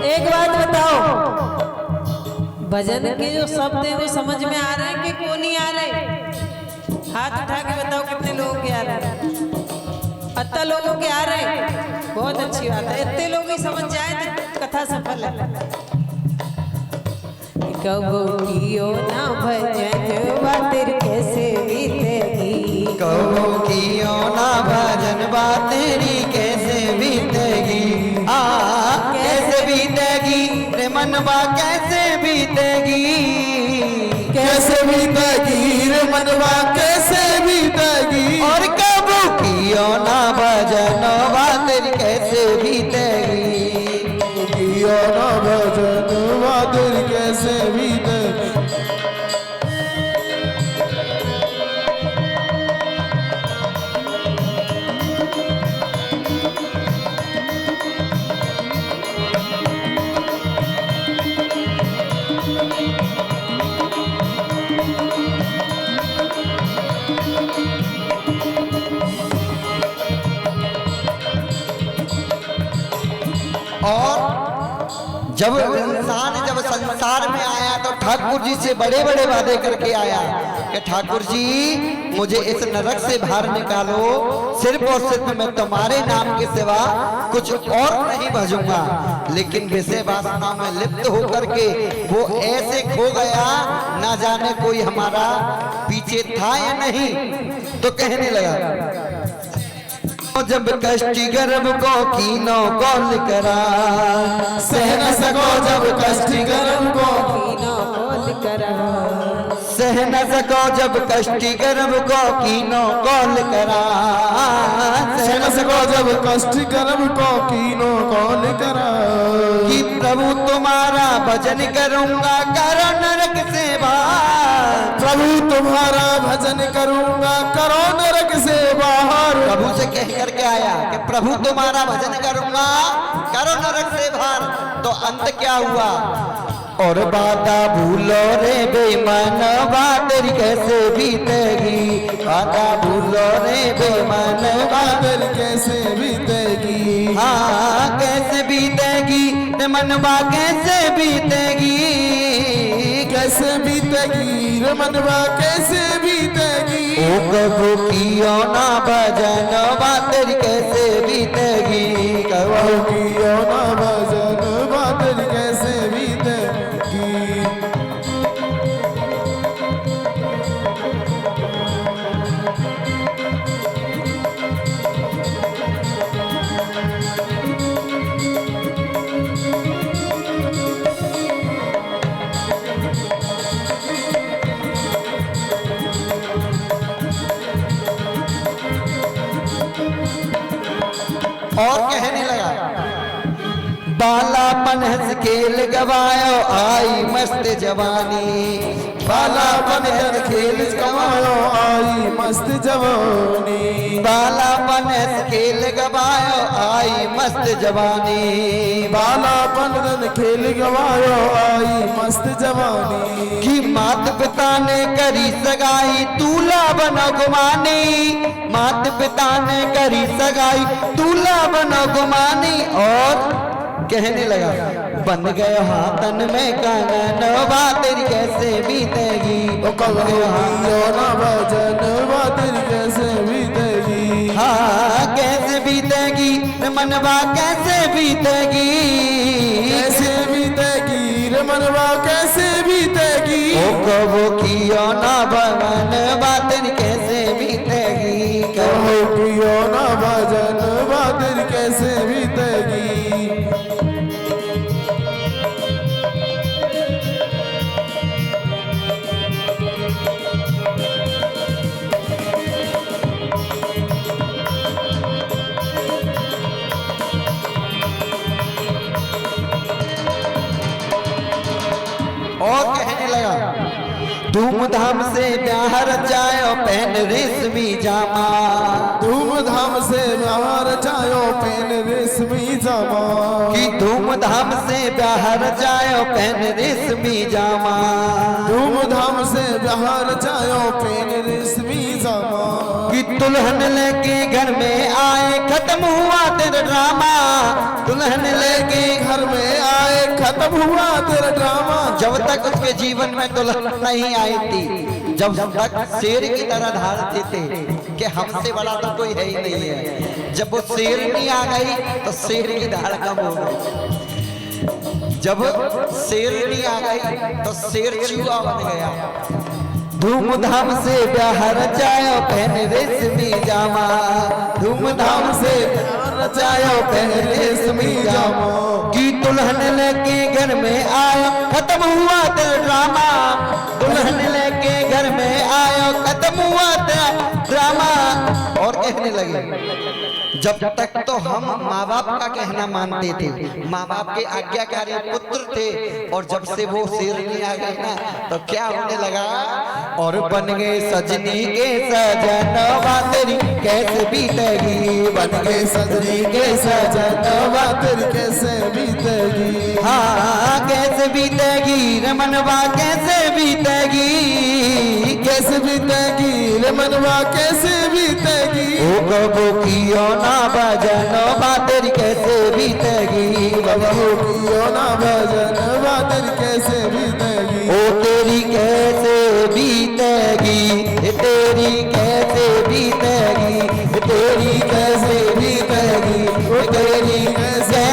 एक बात बताओ, भजन के जो शब्द है वो समझ में आ रहे हैं कि को नहीं आ रहे? हाथ उठा के बताओ कितने लोगों के आ रहे हैं? अत्ता लोगों के आ रहे हैं, बहुत अच्छी बात है। इतने लोग ही समझ जाए तो कथा सफल है। कब कियो ना भजन वा तेरी कैसे बीतेगी, कब कियो ना मनवा कैसे बीतेगी। और कब कियो ना भजनवा तेरी कैसे बीतेगी। कियो ना भजनवा तेरी कैसे बीतेगी। और जब इंसान जब संसार में आया तो ठाकुर जी से बड़े बड़े वादे करके आया कि ठाकुर जी मुझे इस नरक से बाहर निकालो, सिर्फ और सिर्फ मैं तुम्हारे नाम के सिवा कुछ और नहीं भजूंगा। लेकिन विषय वासना में लिप्त होकर के वो ऐसे खो गया, ना जाने कोई हमारा पीछे था या नहीं। तो कहने लगा जब कष्टी गर्भ को कीनो कौन करा, सह न सको जब कष्टी गर्भ को कीनो कौल करा। सह न सको जब कष्टी गर्भ को कीनो कौल करा। सह न सको जब कष्टी गर्भ को कीनो कौन करा। कि प्रभु तुम्हारा भजन करूंगा करो नरक से बाहर। प्रभु तुम्हारा भजन करूंगा करो नरक से बाहर। प्रभु से कह करके आया कि प्रभु तुम्हारा भजन करूंगा करो नरक से बाहर। तो अंत क्या हुआ। और बाधा भूलो रे बेईमान बादरी कैसे बीतेगी। बाधा भूलो रे बेईमान बादल कैसे बीतेगी। हाँ कैसे बीतेगी रे मनवा कैसे बीतेगी। कैसे बीतेगी रे मनवा कैसे बीतेगी। ओ कबू कियो ना भजन बादरी कैसे बीतेगी। कबू कियो ना भजन बादल कैसे बीतेगी। और कहने लगा बालापन हंस खेल गवायो आई मस्त जवानी। बालापन हंस खेल गवायो आई मस्त जवानी। बालापन हंस खेल गवायो आई मस्त जवानी। बालापन हंस खेल गवायो आई मस्त जवानी। कि मात पिता ने करी सगाई दूल्हा बनो गुमानी। मात पिता ने करी सगाई दूल्हा बनो गुमानी। और कहने लगा बन गए हाथन में कंगन तेरी कैसे बीतेगी। ओ कहो ना भजन तेरी कैसे बीतेगी। हाँ कैसे बीतेगी मनवा कैसे बीतेगी। कैसे बीतेगी रे मनवा कैसे बीतेगी। ओ कहो कियो ना भवन तेरी कैसे बीतेगी। कहो कियो ना भजन तेरी कैसे बीतेगी। और कहने लगा धूमधाम से ब्याह रचायो पहन रेशमी जामा। धूमधाम से ब्याह रचायो पहन रेशमी जामा। कि धूमधाम से ब्याह रचायो पहन रेशमी जामा। धूमधाम से ब्याह रचायो पहन रेशमी जामा। कि दुल्हन लेके घर में आए खत्म हुआ तेरा ड्रामा। दुल्हन लेके घर में आए खत्म हुआ तेरा ड्रामा। जब तक उसके जीवन में दुल्हन नहीं आई थी, जब तक शेर की तरह धारते थे कि हमसे बड़ा तो कोई है ही नहीं है। जब वो शेर नहीं आ गई तो शेर की धार कम हो गई। जब शेर नहीं आ गई तो शेर चूहा बन गया। धूमधाम से ब्याह रचायो पहन रेशमी जामा। धूमधाम से ब्याह रचायो पहन रेशमी जामा। कि दुल्हन लेके घर में आया, खत्म हुआ तेरा ड्रामा। दुल्हन लेके घर में आया, खत्म हुआ तेरा ड्रामा। और कहने लगे जब तक तो हम माँ बाप का कहना मानते थे, माँ बाप के आज्ञाकारी पुत्र थे, और जब से वो शेरनी आ गई ना तो क्या होने लगा, और बन गए सजनी के सजनवा तेरी कैसे बीतेगी, बन गए सजनी के सजनवा तेरी कैसे बीतेगी। हाँ कैसे बीतेगी रे मनवा कैसे बीतेगी, कैसे बीतेगी रे मनवा कैसे बीतेगी। ओ कबो कियो ना भजन बातेरी कैसे बीतेगी, कबो कियो ना भजन बातेरी कैसे बीतेगी। ओ तेरी कैसे बीतेगी, तेरी कैसे बीतेगी, तेरी कैसे बीतेगी, तेरी कैसे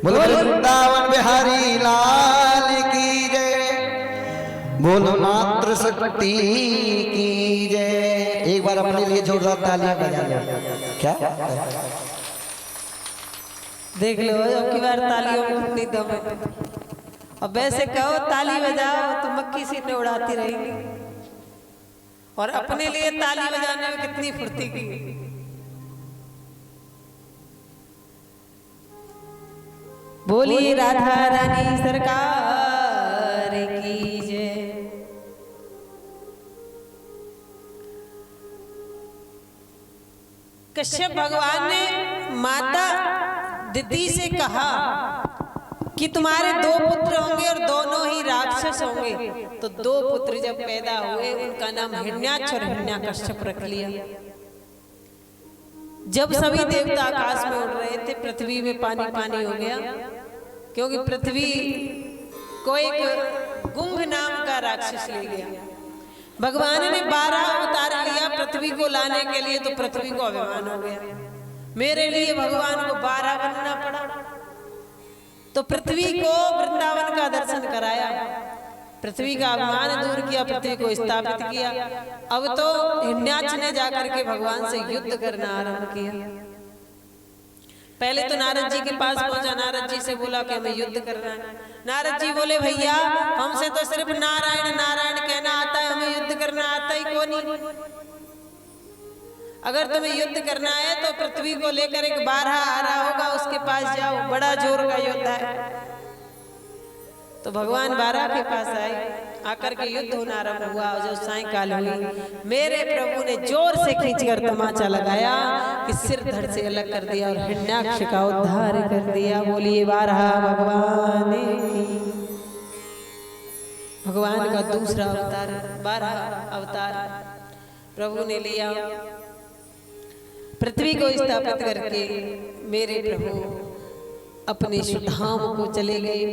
वृंदावन बिहारी लाल की जय, बोलो मात्र शक्ति की जय। एक बार अपने लिए जोरदार तालियां बजा लो। क्या देख लो अब की बार तालियों में कितनी दम है। अब वैसे कहो ताली बजाओ तो मक्खी सीने उड़ाती रहेंगी, और अपने लिए ताली बजाने में कितनी फुर्ती की। बोलिए राधा रानी सरकार की जय। कश्यप भगवान ने माता दिति से कहा कि तुम्हारे दो पुत्र होंगे और दोनों ही राक्षस होंगे। तो दो पुत्र जब पैदा हुए उनका नाम हिरण्याक्ष और हिरण्यकश्यप रख लिया। जब सभी देवता आकाश में उड़ रहे थे पृथ्वी में पानी पानी हो गया, क्योंकि पृथ्वी को एक गुंग नाम का राक्षस ले गया। भगवान ने 12 अवतार लिया पृथ्वी को लाने के लिए, तो पृथ्वी को अभिमान हो गया, मेरे लिए भगवान को 12 बनना पड़ा। तो पृथ्वी को वृंदावन का दर्शन कराया, पृथ्वी का अभिमान दूर किया, पृथ्वी को स्थापित किया। अब तो हिरण्याक्ष ने जाकर के भगवान से युद्ध करना आरंभ किया। पहले तो नारद जी के पास पहुंचा, नारद जी से बोला कि हमें युद्ध करना है। नारद जी बोले भैया हमसे तो सिर्फ नारायण नारायण कहना आता है, हमें युद्ध करना आता ही कौन नहीं। अगर तुम्हें युद्ध करना है तो पृथ्वी को लेकर एक 12 आ रहा होगा, उसके पास जाओ, बड़ा जोर का योद्धा है। तो भगवान 12 के पास आए, आकर के युद्ध होना आरंभ हुआ। जो सायंकाल हुई मेरे प्रभु ने जोर से खींचकर तमाचा लगाया कि सिर धड़ से अलग कर दिया और हिरण्याक्ष का उद्धार कर दिया। बोलिए 12 भगवान की। भगवान का दूसरा अवतार 12 अवतार प्रभु ने लिया। पृथ्वी को स्थापित करके मेरे प्रभु अपने सुधाम को चले गए।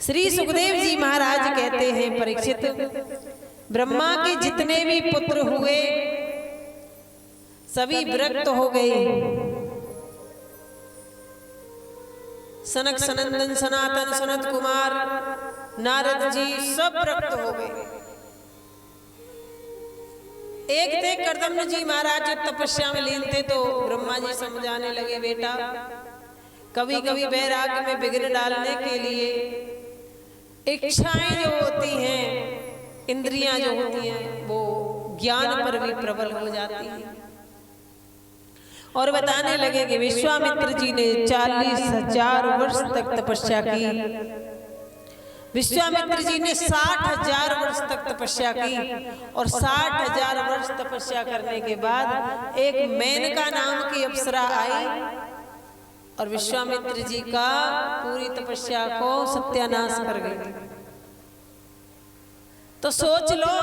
श्री सुखदेव जी महाराज कहते हैं परीक्षित, ब्रह्मा के जितने भी पुत्र हुए सभी विरक्त हो गए। सनक सनंदन सनातन सनत कुमार नारद जी सब विरक्त हो गए। एक थे कर्दम्न जी महाराज तपस्या में लीन थे, तो ब्रह्मा जी समझाने लगे बेटा कभी कभी वैराग्य में विघ्न डालने के लिए इच्छाएं जो होती हैं, इंद्रियां जो होती हैं, वो ज्ञान पर भी प्रबल हो जाती हैं। और बताने लगे कि विश्वामित्र जी ने 40,000 वर्ष तक तपस्या की। विश्वामित्र जी ने 60,000 वर्ष तक तपस्या की, और 60,000 वर्ष तपस्या करने के बाद एक मेनका नाम की अप्सरा आई और विश्वामित्र जी का पूरी तपस्या को सत्यानाश कर गई। तो सोच लो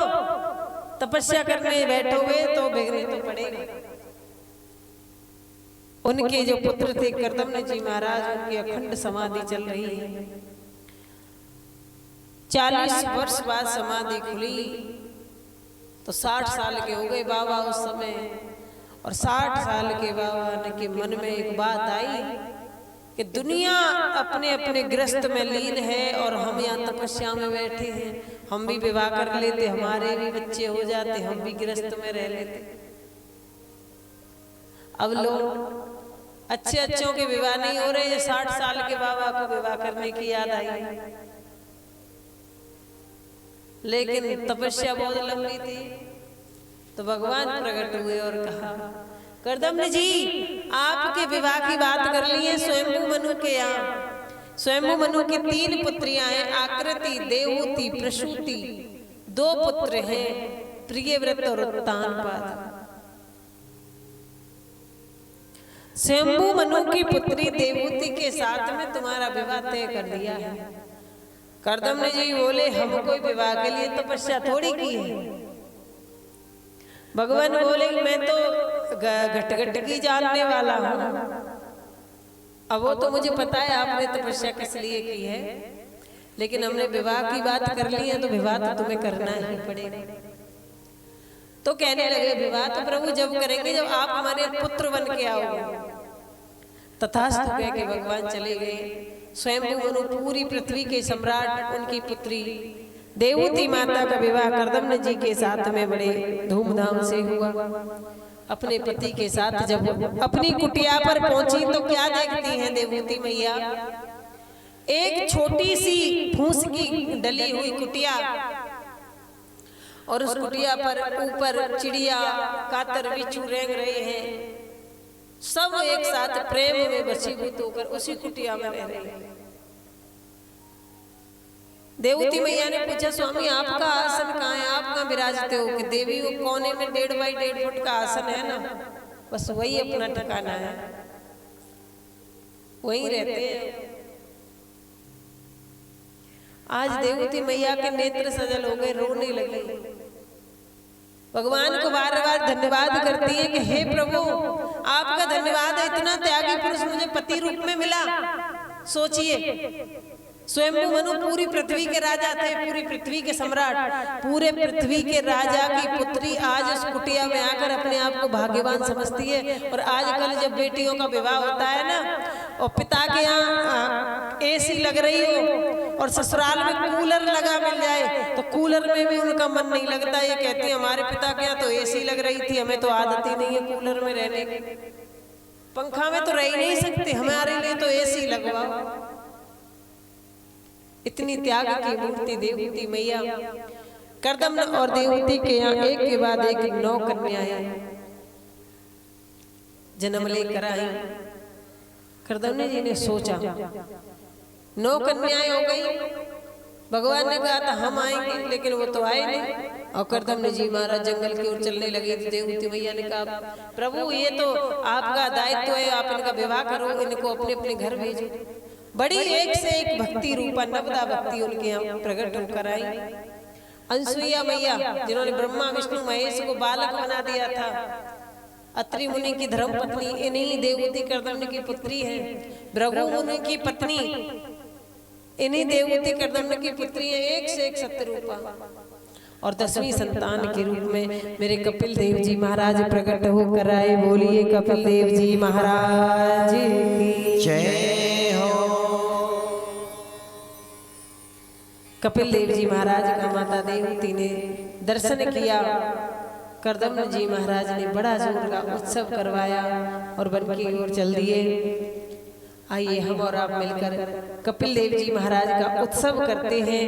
तपस्या करने बैठोगे तो बिगड़े तो पड़ेगा। उनके जो पुत्र थे कर्दम्न जी महाराज, उनकी अखंड समाधि चल रही है। 40 वर्ष बाद समाधि खुली तो 60 साल के हो गए बाबा उस समय। और 60 साल के बाबा के मन में एक बात आई कि दुनिया अपने अपने गृहस्थ में लीन है और हम यहाँ तपस्या में बैठे हैं। हम भी विवाह कर लेते, हमारे भी बच्चे हो जाते, हम भी गृहस्थ में रह लेते। अब लोग अच्छे अच्छों के विवाह नहीं हो रहे, 60 साल के बाबा को विवाह करने की याद आई, लेकिन तपस्या बहुत लंबी थी। तो भगवान प्रकट हुए और कहा, कर्दम्य जी आपके विवाह की बात कर ली है स्वयंभू मनु के यहाँ। स्वयंभू मनु की 3 पुत्रियां हैं, आकृति, देवहूति, प्रसूति। 2 पुत्र हैं, प्रियव्रत और उत्तानपाद। स्वयंभू मनु की पुत्री देवहूति के साथ में तुम्हारा विवाह तय कर दिया है। कर्दम्य जी बोले, हम कोई विवाह के लिए तपस्या थोड़ी की है। भगवान बोले, मैं तो घट घट की जानने वाला हूँ। अब वो तो मुझे पता है आपने तपस्या किस लिए की है, लेकिन हमने विवाह की बात कर ली है तो विवाह तो तुम्हें करना ही पड़ेगा। तो कहने लगे, विवाह तो प्रभु जब करेंगे जब आप हमारे पुत्र बन के आओगे। तथास्तु कह के भगवान चले गए। स्वयंभू मनु पूरी पृथ्वी के सम्राट, उनकी पुत्री देवहूति माता का विवाह कर्दम्य जी के साथ में बड़े धूमधाम से हुआ। अपने पति के साथ जब अपनी कुटिया पर पहुंची तो क्या देखती हैं देवहूति मैया, एक छोटी सी फूस की डली हुई कुटिया, और उस कुटिया पर ऊपर चिड़िया, कातर, बिच्छू रेंग रहे हैं। सब एक साथ प्रेम में वशीभूत होकर उसी कुटिया में रह रहे हैं। देवहूति मैया ने पूछा, स्वामी आपका आसन कहाँ है, आप कहाँ विराजते हो? कि देवी वो कोने में 1.5 बाई 1.5 फुट का आसन है ना, बस वही अपना ठिकाना है, वहीं रहते हैं। आज देवहूति मैया के नेत्र सजल हो गए, रोने लगे। भगवान को बार बार धन्यवाद करती है कि हे प्रभु आपका धन्यवाद है, इतना त्यागी पुरुष मुझे पति रूप में मिला। सोचिए, स्वयंभू मनु पूरी पृथ्वी के राजा थे, पूरी पृथ्वी के सम्राट, पूरे पृथ्वी के राजा की पुत्री आज उस कुटिया में आकर अपने आप को भाग्यवान समझती है। और आजकल जब बेटियों का विवाह होता है ना, और पिता के यहाँ एसी लग रही हो और ससुराल में कूलर लगा मिल जाए तो कूलर में भी उनका मन नहीं लगता। ये कहती है हमारे पिता के यहाँ तो एसी लग रही थी, हमें तो आदत ही नहीं है कूलर में रहने की, पंखा में तो रह ही नहीं सकते, हमारे लिए तो एसी लगवाओ। इतनी त्याग की मूर्ति देवहूति मैया। कर्दम्य और देवहूति के यहाँ एक के बाद एक 9 कन्याएं जन्म लेकर आई। कर्दम्य जी ने सोचा 9 कन्याएं हो गई। भगवान ने कहा था हम आएंगे, लेकिन वो तो आए नहीं। और कर्दम्य जी महाराज जंगल की ओर चलने लगे। देवहूति मैया ने कहा, प्रभु ये तो आपका दायित्व है, आप इनका विवाह करो, इनको अपने अपने घर भेजो। बड़ी एक से एक भक्ति रूपा नवदा भक्ति उनके यहाँ प्रकट होकर आई। अनसुईया मैया जिन्होंने ब्रह्मा विष्णु महेश को बालक बना दिया था, अत्रि मुनि की धर्म पत्नी, इन्हीं देवहूति कर्दम्य की पुत्री है। भृगु मुनि की पत्नी इन्हीं देवहूति कर्दम्य की पुत्री है, एक से एक सत्य रूपा। और 10वीं संतान के रूप में मेरे कपिल देव जी महाराज प्रकट होकर आए। बोलिए कपिल देव जी महाराज की जय हो। कपिल देव जी महाराज का माता देवहूति ने दर्शन किया। कर्दम्य जी महाराज ने बड़ा जोर का उत्सव करवाया और वन की ओर चल दिए। आइए हम और आप मिलकर कपिल देव जी महाराज का उत्सव करते हैं।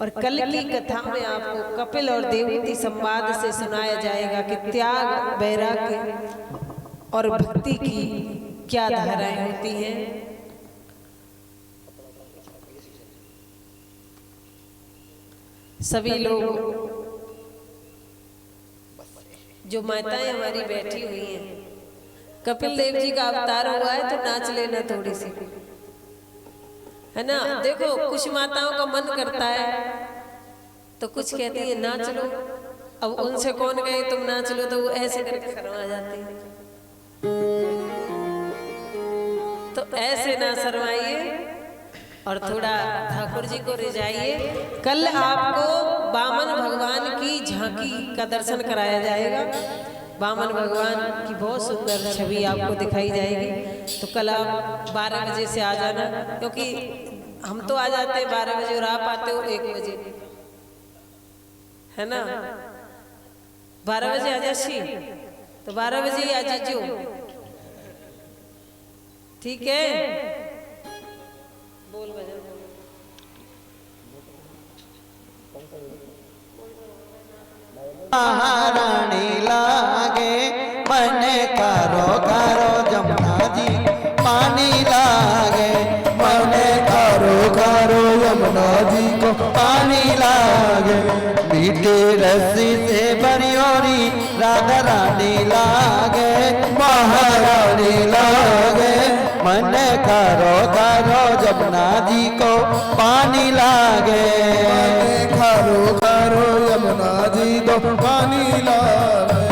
और कल की कथा में आपको कपिल और देवहूति संवाद से सुनाया जाएगा कि त्याग, वैराग्य और भक्ति की क्या धाराएं होती हैं। सभी लोग जो माताएं हमारी बैठी हुई हैं, कपिल देव जी का अवतार हुआ है तो नाच लेना थोड़ी सी, है ना। देखो कुछ माताओं का मन करता है तो कुछ कहती है नाच लो। अब उनसे कौन कहे तुम नाच लो, तो वो ऐसे करके शर्मा जाती है। तो ऐसे ना शर्माइए और थोड़ा ठाकुर जी को रिझाइए। कल आपको वामन भगवान की झांकी का दर्शन कराया जाएगा। वामन भगवान की बहुत सुंदर छवि आपको दिखाई जाएगी। तो कल आप 12 बजे से आ जाना, क्योंकि हम तो आ जाते 12 बजे और आप आते हो 1 बजे, है ना। 12 बजे आ जाशी, तो 12 बजे ही आ जाइयो, ठीक है। बोल बजा महारानी लागे मन करो करो जमुना जी पानी लागे, मन करो करो यमुना जी को पानी लागे। मीठे रस्सी से बरियोरी राधा रानी लागे, महारानी लागे मन करो करो जमुना जी को पानी लागे। करो करो यमुना जी को पानी लागे।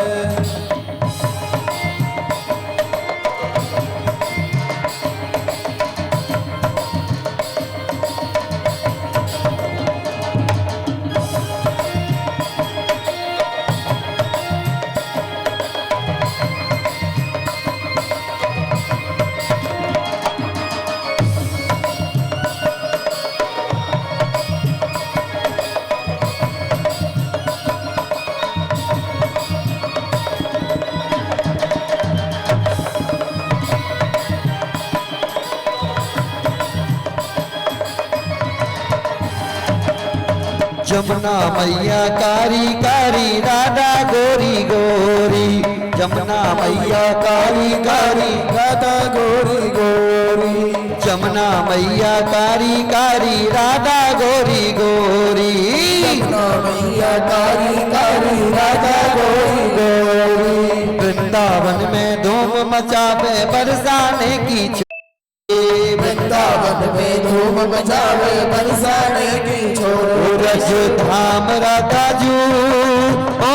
जमुना मैया कारी कारी राधा गोरी गोरी, जमुना मैया कारी कारी राधा गोरी गोरी, जमुना मैया कारी कारी राधा गोरी गोरी, जमुना मैया कारी कारी राधा गोरी गोरी। वृंदावन में धूम मचावे बरसाने की वृंदावन में धूम मचावे बरसाने की छोरो। रज धाम राधा जू ओ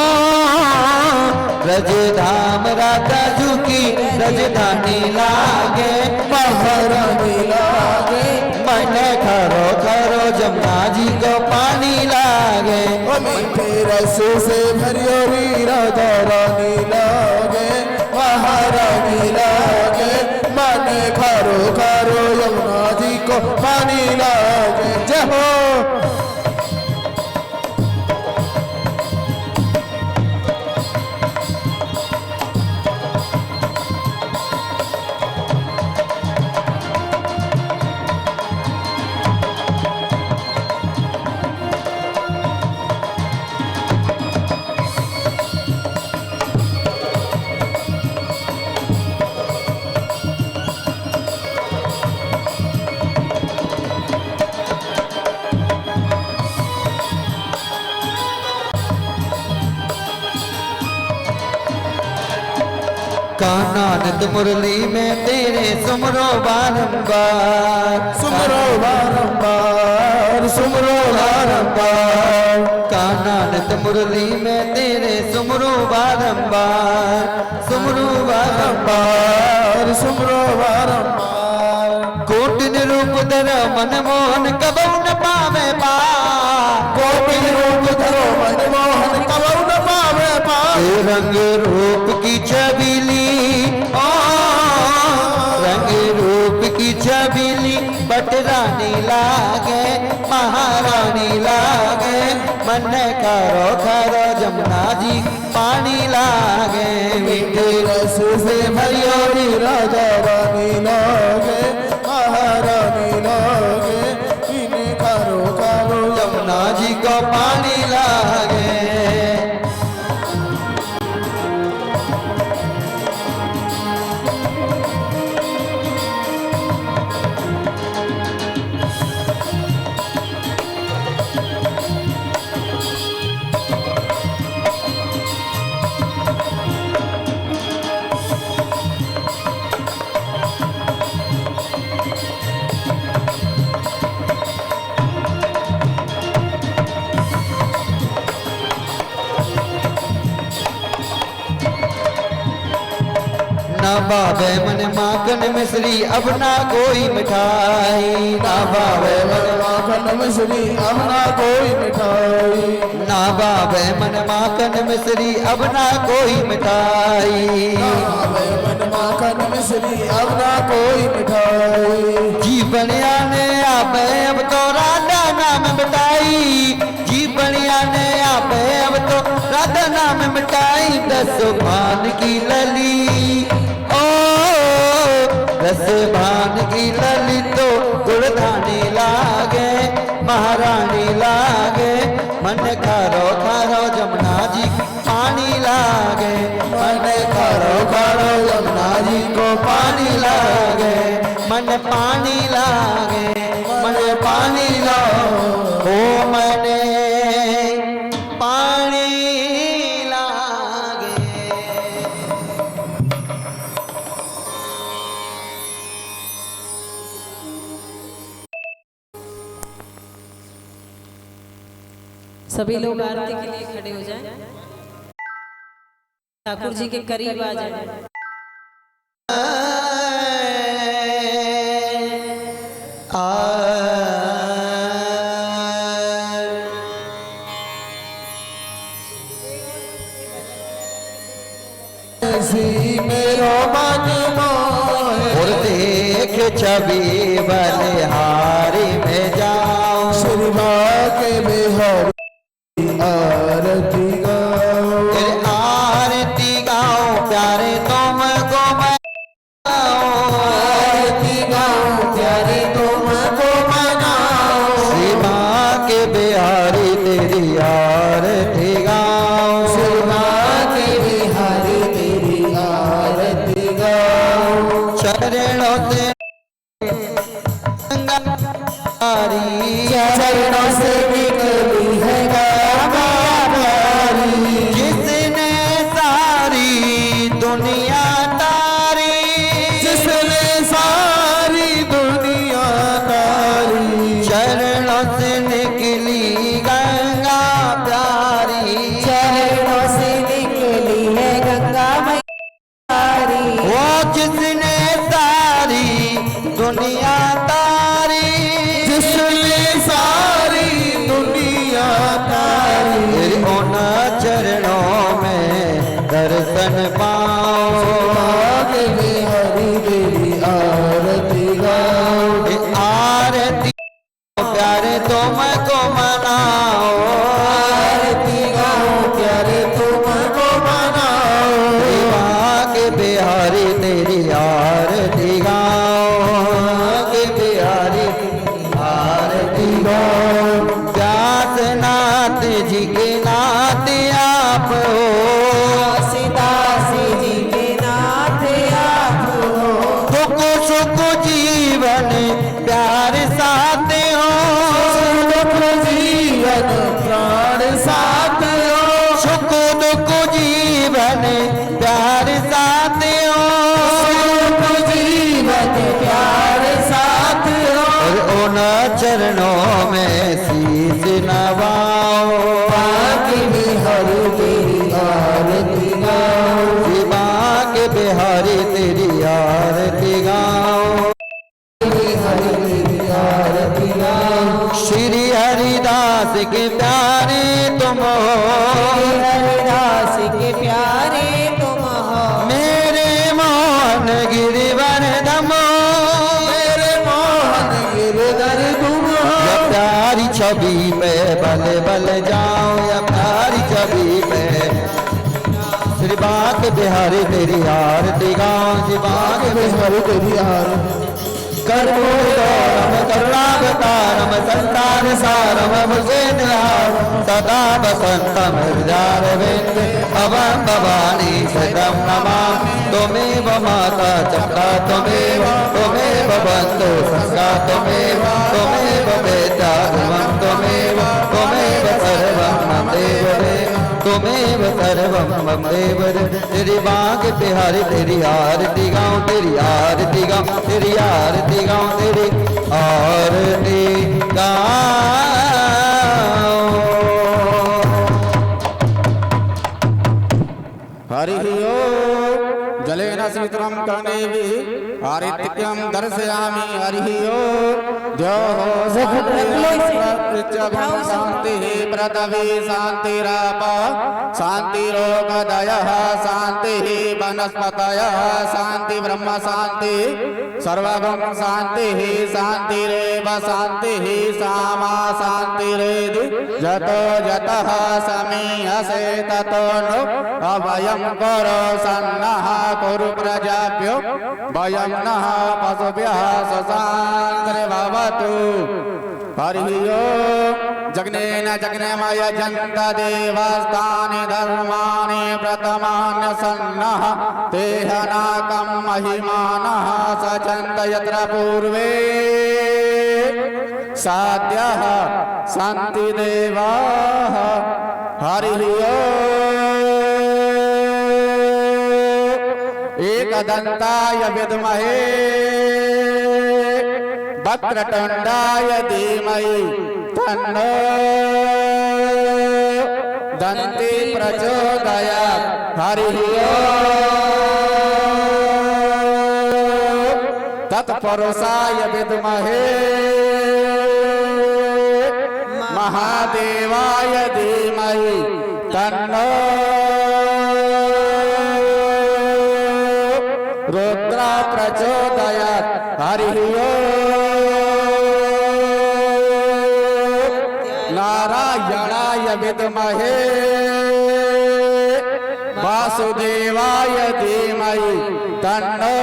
रज धाम राधा जू की रजधानी लागे, महारानी लागे मन खरो खरो जमुना जी को पानी लागे। मीठे रस से भरियोरी राधा रानी लागे, महारानी लागे मन खारो खारो यमुना जी को पानी लागे। जय हो। कानानंद मुरली में तेरे सुमरो बारंबार, सुमरो बारंबार, सुमरो बारंबार। कानानंद मुरली में तेरे सुमरो बारंबार, सुमरो बारंबार, सुमरो बारंबार। कोटिन रूप धर मनमोहन कबौ न पावे पार, कोटिन रूप धरो मनमोहन कबौ न पावे पार। रंग रूप की छबीली रंग रूप की छबीली बटरानी लागे, महारानी लागे मन करो खरो जमुना जी पानी लागे। मीठे रस से भरियोरी राधा रानी लागे, महारानी लागे इन्हें करो करो जमुना जी को पानी लागे। ना भावे मन माखन मिश्री अब ना कोई मिठाई, ना भावे मन माखन मिश्री अब ना कोई मिठाई, ना भावे मन माखन मिश्री अब ना कोई मिठाई, मन माखन मिश्री अब ना कोई मिठाई। जीवन आने आवे अब तो राधा नाम मिटाई, जीवन आने आवे अब तो राधा नाम मिटाई। दस भान की लली ओ दस भान की लली तो गुड़धानी लागे, महारानी लागे, मन खारो खारो जमुना जी पानी लागे, मन खारो खारो जमुना जी को पानी लागे, मन पानी लागे, मन पानी लो ओ मने पानी लागे। सभी लोग आरती के लिए खड़े हो जाएं, ठाकुर जी के करीब आ जाएं। मेरो मन मोहे और देख छवि बलिहारी में जाऊं, श्रीमा के बिहारी आरती गाओ, तेरे आरती गाओ प्यारे तुमको मैं आरती गाओ प्यारे तुमको मनाओ, श्रीमा के बिहारी तेरी आरती गाओ, श्रीमा के बिहारी तेरी आरती गाओ, चरणों से चरणों से निकली है गंगा प्यारी, जिसने सारी दुनिया तारी, जिसने सारी दुनिया तारी, चरणों से निकली गंगा प्यारी, चरणों से निकली है गंगा मैया, वो जिसने सारी दुनिया तारी, जिसने सारी दुनिया तारी, तेरे उन चरणों में दर्शन पाओ, आगे बिहारी तेरी आरती गाओ, ये आरती प्यारे तुमको मनाओ, आरती गाओ प्यारे तुमको मनाओ, श्रीमा के बिहारी तेरी आरती गाओ, के बिहारी आरती गाओ। व्यासनाथ जी के नाथ आप हो, दासी जी के नाथ आप हो, दुख सुख जीवन प्यार साथ हो, दुख जीवन प्राण साथ हो, सुख दुख जीवन प्यार साथ हो, दुख जीवन प्यार साथ हो, और उन चरणों में शीश नवाओ, आगे बिहारी तेरी आरती गाओ, शिवा के बिहारी तेरी आरती गाओ, बिहारी तेरी आरती गाओ, श्री हरिदास के प्यारे तुम हो, हरिदास के प्यारे तुम हो, मेरे मोहन गिरिवर दमो, मेरे मोहन गिरधर तुम हो, या प्यारी छवि पे बल बल जाओ, या प्यारी छवि पे श्री बाग बिहारी तेरी आरती गाओ, श्री बाग बिहारी तेरी आरती कर्पूरम करुणावतारम संसार सारम भुजेन्द्रहार सदा वसंतम हृदयारविंद अवं भवानी शरणं नमामि, त्वमेव माता चंद्रा त्वमेव बन्धु संगा त्वमेव वेदा ध्रुवं त्वमेव सर्वं मम देवदेव, त्वमेव सर्वं मम देवदेव। तेरी बाग बिहारी तेरी आरती गाऊं, तेरी आरती गाऊं, तेरी आरती गाऊं, तेरी आरती गाऊं। हरि ओम। जलेन शीतलं कर्णेभि आरित्यं दर्शयामि हरिः ओम् द्योः शान्तिः पृथिवी शान्तिराप शान्तिरोगदयः शान्तिः वनस्पतयः शान्ति ब्रह्म शान्ति सर्वगं शान्तिः शान्तिरेव शान्तिः सामा शान्तिरेधि जतो जतः समीयसे ततो नु अभयं करो सन्नः कुरु प्रजाभ्यो वयं नः पशुभ्यः स्वशान्तिर्भवतु हरिः ओम् जग्नेन जग्नेमय जन्त देवस्तानि धर्माणि प्रथमान्यसन्नः तेहनाकं महिमानः सचन्त यत्र पूर्वे साध्यः सन्ति देवाः हरिः ओम् एकदन्ताय विद्महे वक्रतुण्डाय धीमहि तन्नो दन्ति प्रचोदयात् हरिः ओम् तत्पुरुषाय विद्महे महादेवाय धीमहि तन्नो रुद्र प्रचोदयात् हरिः ओम् नारायणाय विद्महे वासुदेवाय धीमहि तन्नो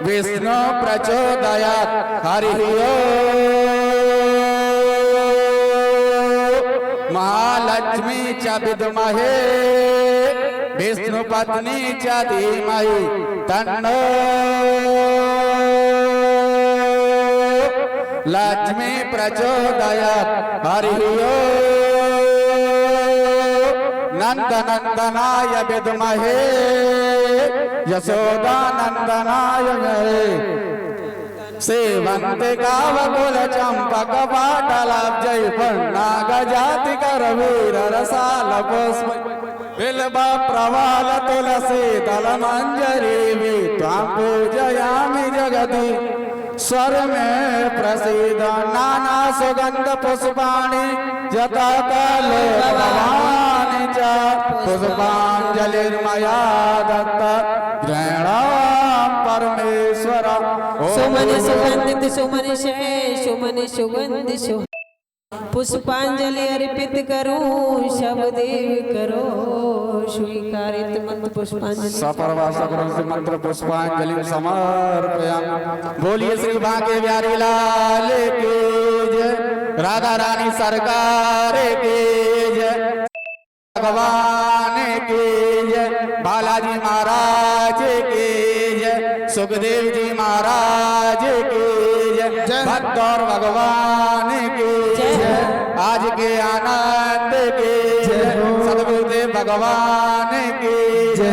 विष्णु प्रचोदयात् हरिः ओम् महालक्ष्मी च विद्महे विष्णुपत्नी च धीमहि तन्नो लक्ष्मी प्रचोदयात् हरिः ओम् नन्दनन्दनाय विद्महे यशोदानन्दनाय सेवन्ते गावकुल चंपक पाटलाब्जै पन्नागजाति करवीर रसाल पुष्प बिल्व प्रवाल तुलसी दल मंजरी त्वां पूजयामि जगति स्वर में प्रसीद नाना सुगंध पुष्पाणि जता काले भवानि च पुष्पांजलिर्मया दत्त ग्रहणां परमेश्वर सुमन सुगंधित सुमन शे सुमन सुगंध सु पुष्पांजलि अर्पित करूं शब देव करो स्वीकारित मंत्र पुष्पांजलि सपरवासकरं से मंत्र पुष्पांजलि समर्पयामि। बोलिए श्री बांके बिहारी लाल की जय, राधा रानी सरकार की जय, भगवान की जय, बालाजी महाराज की जय, सुखदेव जी महाराज की जय, भक्त और भगवान की जय, आज के आनंद की जय, सदगुरुदेव भगवान की जय,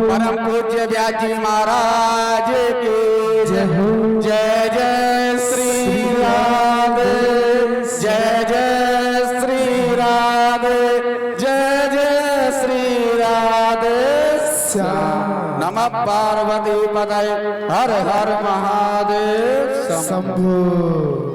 परम पूज्य व्यास जी महाराज की जय। जय जय श्री राधे, जय जय श्री राधे, जय जय श्री राधे श्याम। नमः पार्वती पतये हर हर महादेव शंभो।